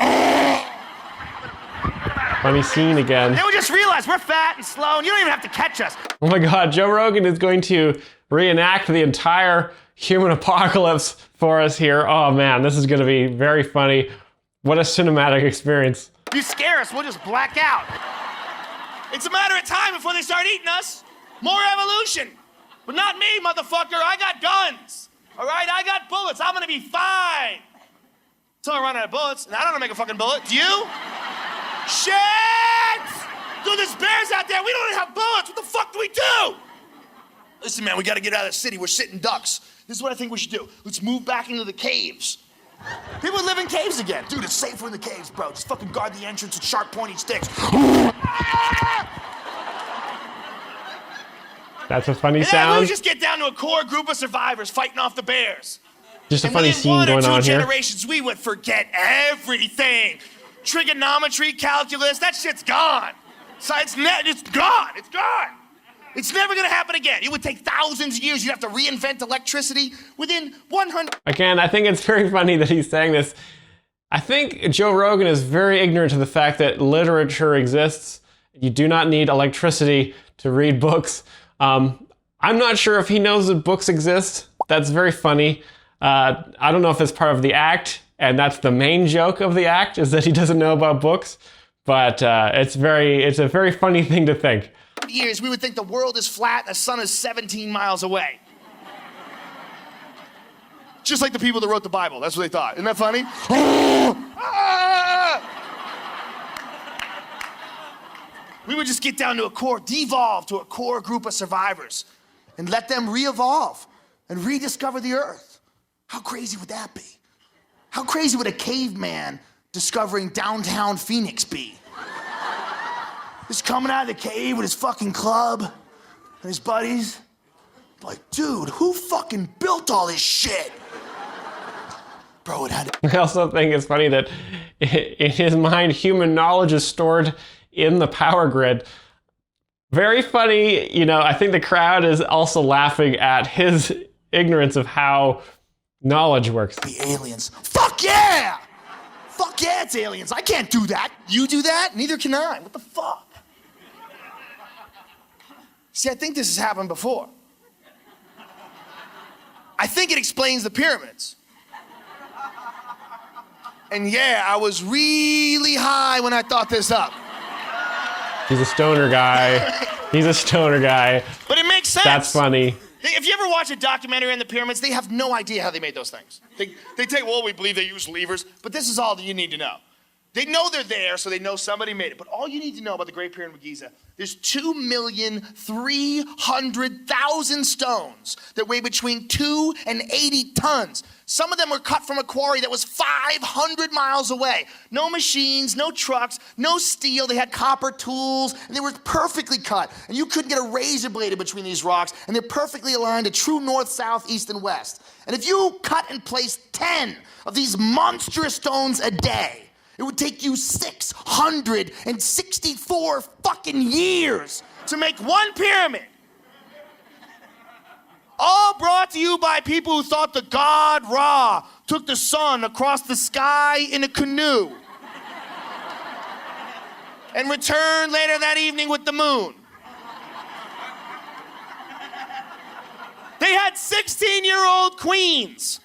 Funny scene again. Then we just realize we're fat and slow and you don't even have to catch us. Oh my God, Joe Rogan is going to reenact the entire human apocalypse for us here. Oh man, this is gonna be very funny. What a cinematic experience. If you scare us, we'll just black out. It's a matter of time before they start eating us. More evolution. But not me, motherfucker. I got guns. All right, I got bullets. I'm gonna be fine. Until I run out of bullets, and I don't know how to make a fucking bullet. Do you? Shit! Dude, there's bears out there. We don't even have bullets. What the fuck do we do? Listen, man, we gotta get out of the city. We're sitting ducks. This is what I think we should do. Let's move back into the caves. People live in caves again. Dude, it's safer in the caves, bro. Just fucking guard the entrance with sharp pointy sticks. That's a funny And then we sound. just get down to a core group of survivors fighting off the bears. Just a And funny within scene one or going two on here. generations, we would forget everything. Trigonometry, calculus, that shit's gone. So it's gone. It's gone. It's never gonna happen again. It would take thousands of years. You'd have to reinvent electricity within 100. Again, I think it's very funny that he's saying this. I think Joe Rogan is very ignorant to the fact that literature exists. You do not need electricity to read books. I'm not sure if he knows that books exist. That's very funny. I don't know if it's part of the act, and that's the main joke of the act, is that he doesn't know about books. But it's a very funny thing to think. Years, we would think the world is flat and the sun is 17 miles away. Just like the people that wrote the Bible. That's what they thought. Isn't that funny? We would just get down to devolve to a core group of survivors and let them re-evolve and rediscover the earth. How crazy would that be? How crazy would a caveman discovering downtown Phoenix be? Just coming out of the cave with his fucking club and his buddies. Like, dude, who fucking built all this shit? Bro, it had to. I also think it's funny that in his mind, human knowledge is stored in the power grid. Very funny, you know, I think the crowd is also laughing at his ignorance of how knowledge works. Be aliens. Fuck yeah! Fuck yeah, it's aliens. I can't do that. You do that? Neither can I. What the fuck? See, I think this has happened before. I think it explains the pyramids. And yeah, I was really high when I thought this up. He's a stoner guy. He's a stoner guy. But it makes sense. That's funny. If you ever watch a documentary on the pyramids, they have no idea how they made those things. They take, well, we believe they used levers, but this is all that you need to know. They know they're there, so they know somebody made it. But all you need to know about the Great Pyramid of Giza, there's 2,300,000 stones that weigh between 2 and 80 tons. Some of them were cut from a quarry that was 500 miles away. No machines, no trucks, no steel. They had copper tools, and they were perfectly cut. And you couldn't get a razor blade in between these rocks, and they're perfectly aligned to true north, south, east, and west. And if you cut and place 10 of these monstrous stones a day, it would take you 664 fucking years to make one pyramid. All brought to you by people who thought the god Ra took the sun across the sky in a canoe and returned later that evening with the moon. They had 16-year-old queens.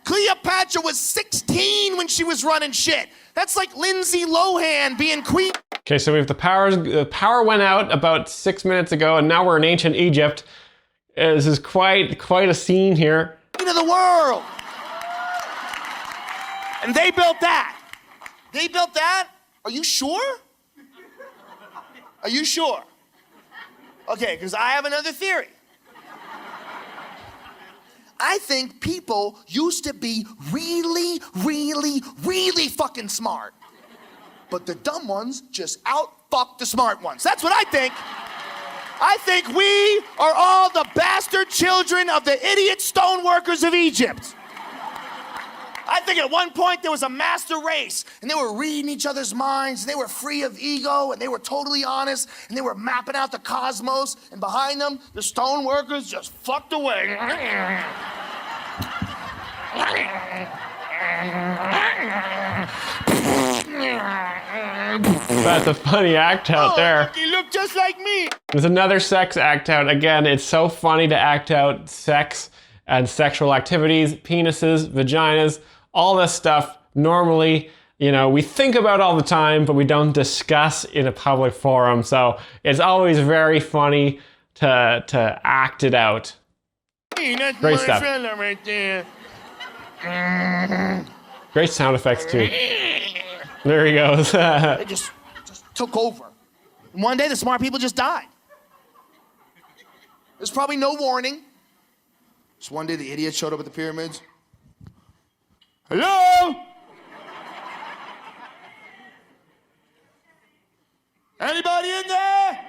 Cleopatra was 16 when she was running shit. That's like Lindsay Lohan being queen. Okay, so we have the power went out about 6 minutes ago, and now we're in ancient Egypt. This is quite a scene here. Of the world. And they built that. They built that? Are you sure? Are you sure? Okay, because I have another theory. I think people used to be really, really, really fucking smart. But the dumb ones just out-fucked the smart ones. That's what I think. I think we are all the bastard children of the idiot stoneworkers of Egypt. I think at one point there was a master race, and they were reading each other's minds, and they were free of ego, and they were totally honest, and they were mapping out the cosmos, and behind them, the stoneworkers just fucked away. That's a funny act out there. You look just like me. There's another sex act out. Again, it's so funny to act out sex and sexual activities, penises, vaginas, all this stuff. Normally, you know, we think about all the time, but we don't discuss in a public forum. So it's always very funny to act it out. Hey, that's Great my stuff. fella right there. Great sound effects too. There he goes. They just took over. And one day the smart people just died. There's probably no warning. Just one day the idiot showed up at the pyramids. Hello? Anybody in there?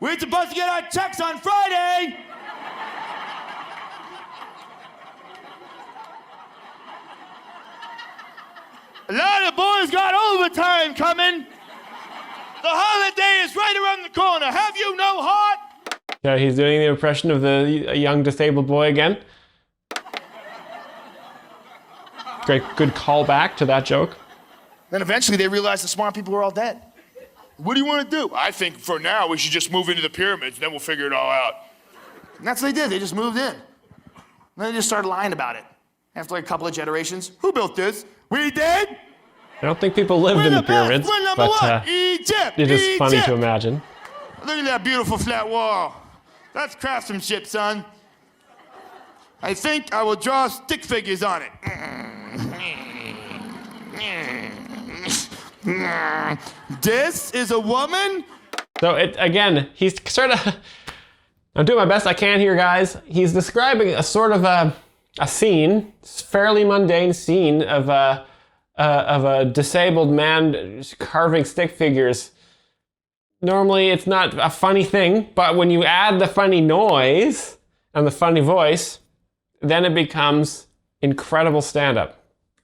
We're supposed to get our checks on Friday. A lot of boys got overtime coming. The holiday is right around the corner. Have you no heart? Yeah, he's doing the impression of the young disabled boy again. Great, good callback to that joke. Then eventually they realized the smart people were all dead. What do you want to do? I think for now we should just move into the pyramids, then we'll figure it all out. And that's what they did. They just moved in. And then they just started lying about it. After like a couple of generations, who built this? We did? I don't think people lived in the pyramids, but Egypt! it is funny to imagine. Look at that beautiful flat wall. That's craftsmanship, son. I think I will draw stick figures on it. This is a woman? So again, he's sort of, I'm doing my best I can here, guys. He's describing a sort of a scene, fairly mundane scene of a disabled man carving stick figures. Normally it's not a funny thing, but when you add the funny noise and the funny voice, then it becomes incredible stand-up.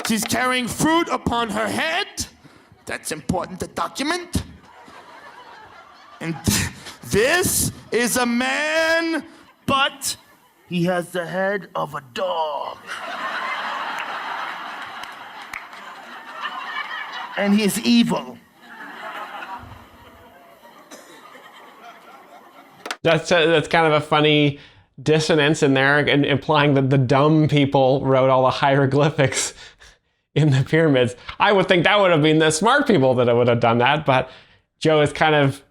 She's carrying fruit upon her head. That's important to document. And this is a man, but he has the head of a dog. And he is evil. That's kind of a funny dissonance in there, and implying that the dumb people wrote all the hieroglyphics in the pyramids. I would think that would have been the smart people that would have done that, but Joe has kind of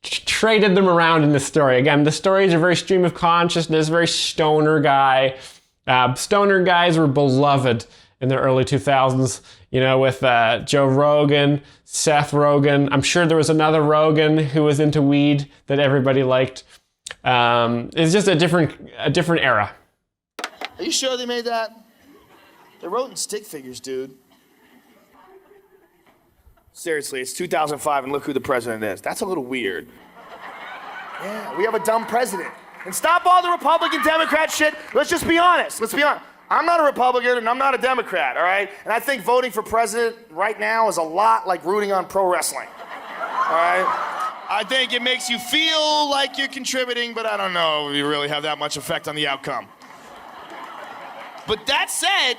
traded them around in the story. Again, the story is a very stream of consciousness, very stoner guy. Stoner guys were beloved in the early 2000s, you know, with Joe Rogan, Seth Rogan. I'm sure there was another Rogan who was into weed that everybody liked. It's just a different era. Are you sure they made that? They wrote in stick figures, dude. Seriously, it's 2005 and look who the president is. That's a little weird. Yeah, we have a dumb president. And stop all the Republican Democrat shit. Let's just be honest. Let's be honest. I'm not a Republican and I'm not a Democrat, all right? And I think voting for president right now is a lot like rooting on pro wrestling, all right? I think it makes you feel like you're contributing, but I don't know if you really have that much effect on the outcome. But that said,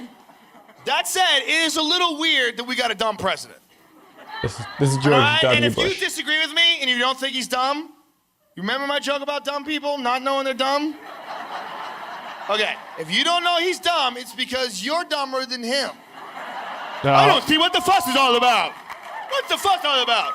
it is a little weird that we got a dumb president. This is George W. And if Bush. you disagree with me and you don't think he's dumb, you remember my joke about dumb people not knowing they're dumb? Okay, if you don't know he's dumb, it's because you're dumber than him. No. I don't see what the fuss is all about. What's the fuss all about?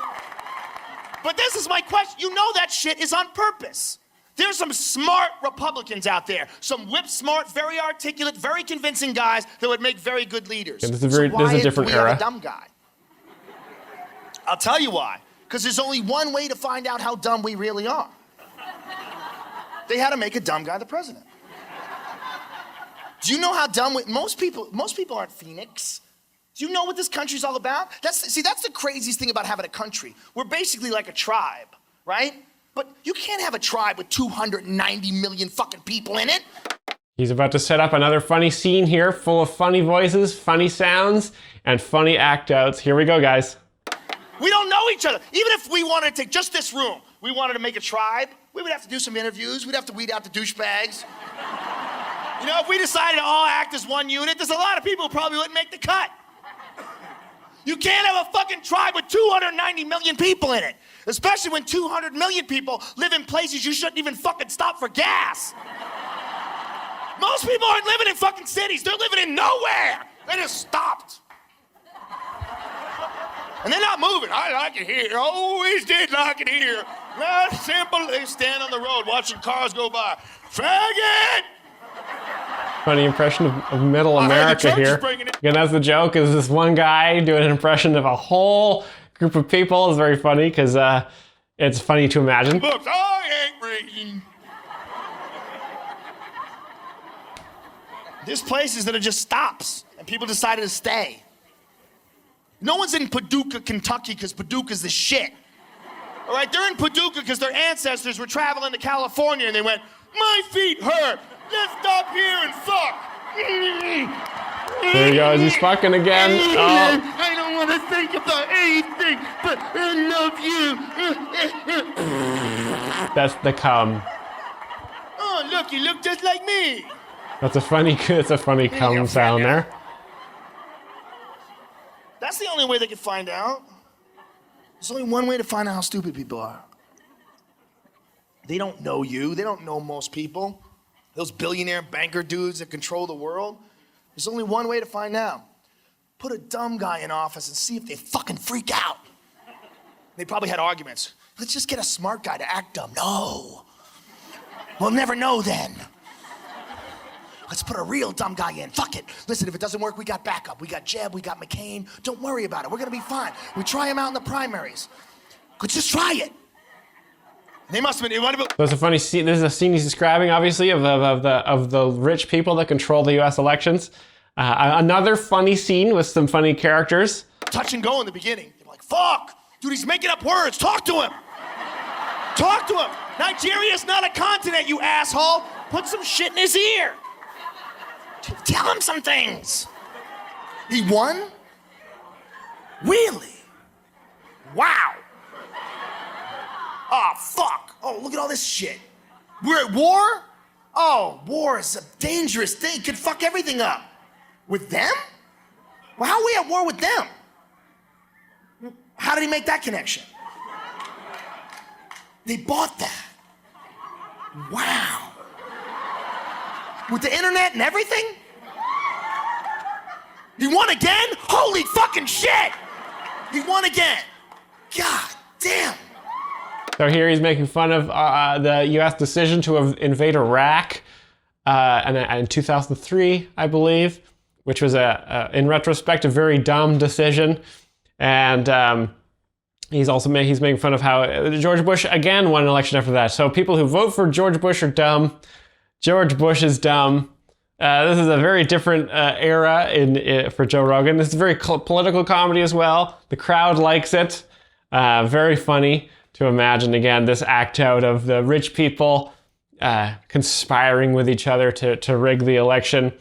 But this is my question. You know that shit is on purpose. There's some smart Republicans out there, some whip-smart, very articulate, very convincing guys that would make very good leaders. Yeah, this is a different do we era. have a dumb guy? I'll tell you why. Because there's only one way to find out how dumb we really are. They had to make a dumb guy the president. Do you know how dumb most people aren't Phoenix? Do you know what this country's all about? That's the craziest thing about having a country. We're basically like a tribe, right? But you can't have a tribe with 290 million fucking people in it. He's about to set up another funny scene here, full of funny voices, funny sounds, and funny act outs. Here we go, guys. We don't know each other. Even if we wanted to take just this room, we wanted to make a tribe, we would have to do some interviews. We'd have to weed out the douchebags. You know, if we decided to all act as one unit, there's a lot of people who probably wouldn't make the cut. You can't have a fucking tribe with 290 million people in it, especially when 200 million people live in places you shouldn't even fucking stop for gas. Most people aren't living in fucking cities. They're living in nowhere. They just stopped. And they're not moving. I like it here. Always did like it here. Not simple. They stand on the road watching cars go by. Faggot! Funny impression of middle America here. Again, that's the joke, is this one guy doing an impression of a whole group of people. Is very funny because it's funny to imagine. Books, I ain't reading. There's places that are just stops, and people decided to stay. No one's in Paducah, Kentucky, because Paducah's the shit. All right, they're in Paducah because their ancestors were traveling to California, and they went, my feet hurt. Let's stop here and fuck. There he goes, he's fucking again. Oh. I don't want to think about anything, but I love you. That's the cum. Oh, look, you look just like me. That's a funny cum sound there. That's the only way they can find out. There's only one way to find out how stupid people are. They don't know you. They don't know most people. Those billionaire banker dudes that control the world. There's only one way to find out. Put a dumb guy in office and see if they fucking freak out. They probably had arguments. Let's just get a smart guy to act dumb. No. We'll never know then. Let's put a real dumb guy in. Fuck it. Listen, if it doesn't work, we got backup. We got Jeb, we got McCain. Don't worry about it. We're gonna be fine. We try him out in the primaries. Let's just try it. They must have been. There's a funny scene. This is a scene he's describing, obviously, of the rich people that control the U.S. elections. Another funny scene with some funny characters. Touch and go in the beginning. They're like, "Fuck, dude, he's making up words. Talk to him. Talk to him. Nigeria's not a continent, you asshole. Put some shit in his ear. Tell him some things." He won? Really? Wow. Oh, fuck. Oh, look at all this shit. We're at war? Oh, war is a dangerous thing. Could fuck everything up. With them? Well, how are we at war with them? How did he make that connection? They bought that. Wow. With the internet and everything? He won again? Holy fucking shit! He won again. God damn. So here he's making fun of the U.S. decision to invade Iraq in 2003, I believe, which was in retrospect, a very dumb decision. And he's making fun of how George Bush again won an election after that. So people who vote for George Bush are dumb. George Bush is dumb. This is a very different era for Joe Rogan. This is very political comedy as well. The crowd likes it. Very funny to imagine, again, this act out of the rich people conspiring with each other to rig the election.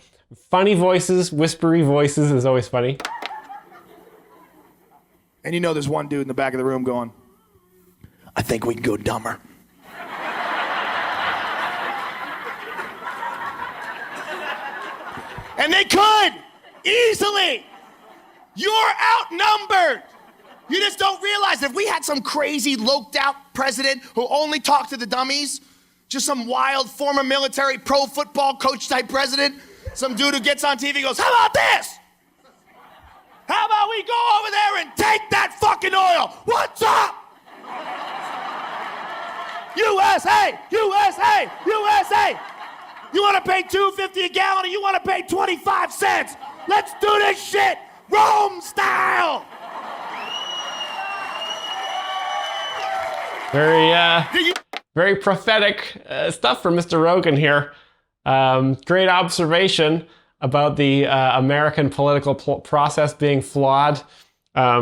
Funny voices, whispery voices is always funny. And you know there's one dude in the back of the room going, I think we can go dumber. And they could, easily. You're outnumbered. You just don't realize that if we had some crazy, loked out president who only talked to the dummies, just some wild former military pro football coach type president, some dude who gets on TV and goes, how about this? How about we go over there and take that fucking oil? What's up? USA, USA, USA. You want to pay $2.50 a gallon or you want to pay 25 cents? Let's do this shit Rome style. Very prophetic stuff from Mr. Rogan here. Great observation about the American political process being flawed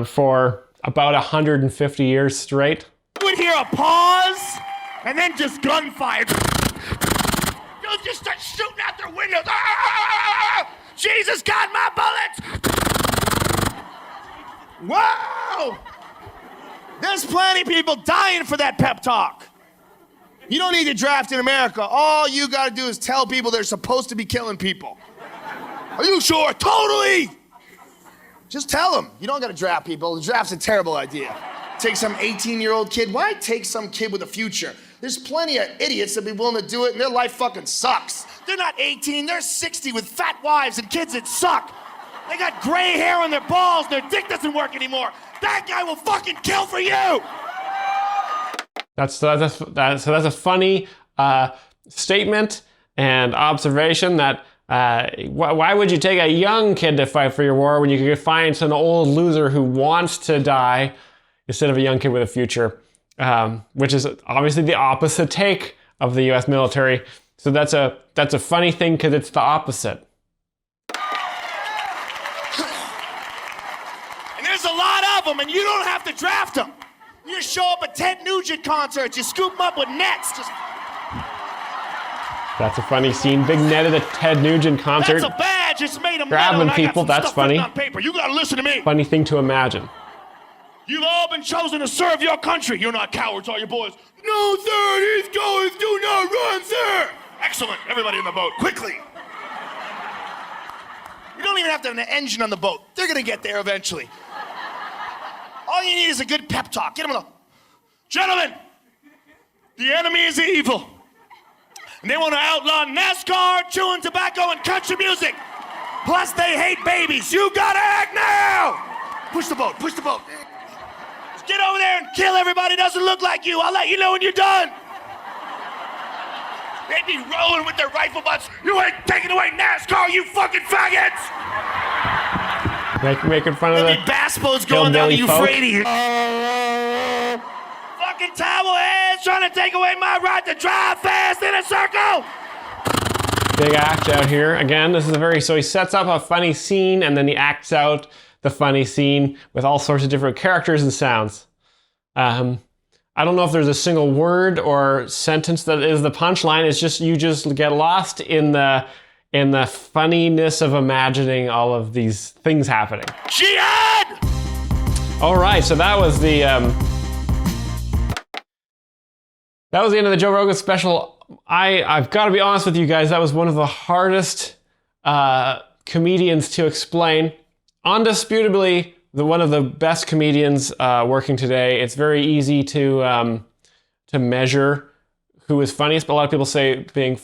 for about 150 years straight. You would hear a pause and then just gunfire. They'll just start shooting out their windows. Ah! Jesus got my bullets. Wow. There's plenty of people dying for that pep talk. You don't need to draft in America. All you gotta do is tell people they're supposed to be killing people. Are you sure? Totally! Just tell them. You don't gotta draft people. The draft's a terrible idea. Take some 18-year-old kid. Why take some kid with a future? There's plenty of idiots that be willing to do it and their life fucking sucks. They're not 18, they're 60 with fat wives and kids that suck. They got gray hair on their balls and their dick doesn't work anymore. That guy will fucking kill for you! That's a funny statement and observation that why would you take a young kid to fight for your war when you could find some old loser who wants to die instead of a young kid with a future, which is obviously the opposite take of the U.S. military. So that's a funny thing because it's the opposite. There's a lot of them, and you don't have to draft them. You just show up at Ted Nugent concerts, you scoop them up with nets. That's a funny scene. Big net at a Ted Nugent concert. That's a badge. It's made of Grabbing metal. people, that's funny. On paper. You gotta listen to me. Funny thing to imagine. You've all been chosen to serve your country. You're not cowards, are you boys? No, sir. These cowards do not run, sir. Excellent. Everybody in the boat, quickly. You don't even have to have an engine on the boat. They're gonna get there eventually. All you need is a good pep talk. Get them on. Gentlemen, the enemy is evil. And they want to outlaw NASCAR, chewing tobacco, and country music. Plus, they hate babies. You gotta act now! Push the boat, push the boat. Just get over there and kill everybody who doesn't look like you. I'll let you know when you're done. They'd be rolling with their rifle butts. You ain't taking away NASCAR, you fucking faggots! Making fun of the bass boats going down the Euphrates. folk. Fucking towel heads trying to take away my right to drive fast in a circle. Big act out here. Again, this is so he sets up a funny scene and then he acts out the funny scene with all sorts of different characters and sounds. I don't know if there's a single word or sentence that is the punchline. It's just, you just get lost in the funniness of imagining all of these things happening. Jihad! All right, so that was the end of the Joe Rogan special. I've got to be honest with you guys, that was one of the hardest comedians to explain. Undisputably, one of the best comedians working today. It's very easy to measure who is funniest, but a lot of people say being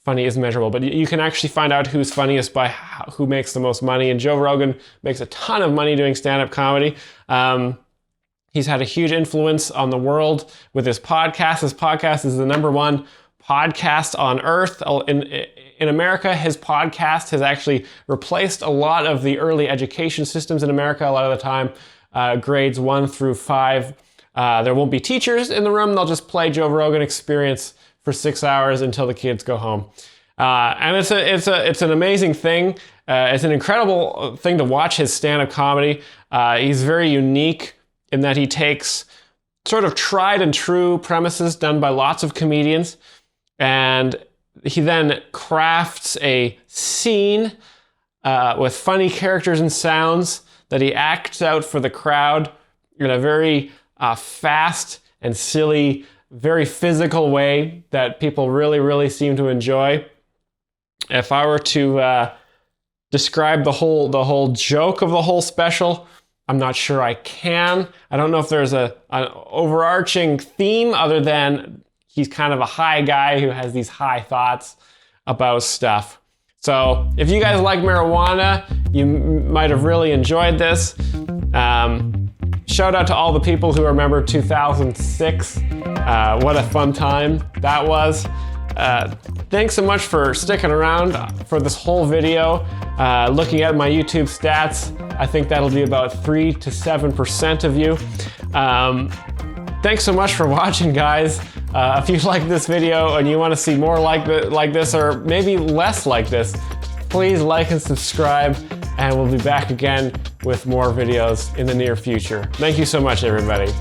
funny is measurable, but you can actually find out who's funniest by who makes the most money, and Joe Rogan makes a ton of money doing stand-up comedy. He's had a huge influence on the world with his podcast. His podcast is the #1 podcast on earth. In America, his podcast has actually replaced a lot of the early education systems in America. A lot of the time, grades 1 through 5, there won't be teachers in the room. They'll just play Joe Rogan Experience for 6 hours until the kids go home. And it's an amazing thing. It's an incredible thing to watch his stand-up comedy. He's very unique in that he takes sort of tried and true premises done by lots of comedians, and he then crafts a scene with funny characters and sounds that he acts out for the crowd in a very fast and silly, very physical way that people really, really seem to enjoy. If I were to describe the whole joke of the whole special, I'm not sure I can. I don't know if there's an overarching theme other than he's kind of a high guy who has these high thoughts about stuff. So if you guys like marijuana, you might have really enjoyed this. Shout out to all the people who remember 2006. What a fun time that was. Thanks so much for sticking around for this whole video. Looking at my YouTube stats, I think that'll be about 3 to 7% of you. Thanks so much for watching, guys. If you like this video and you want to see more like this, or maybe less like this, please like and subscribe, and we'll be back again with more videos in the near future. Thank you so much, everybody.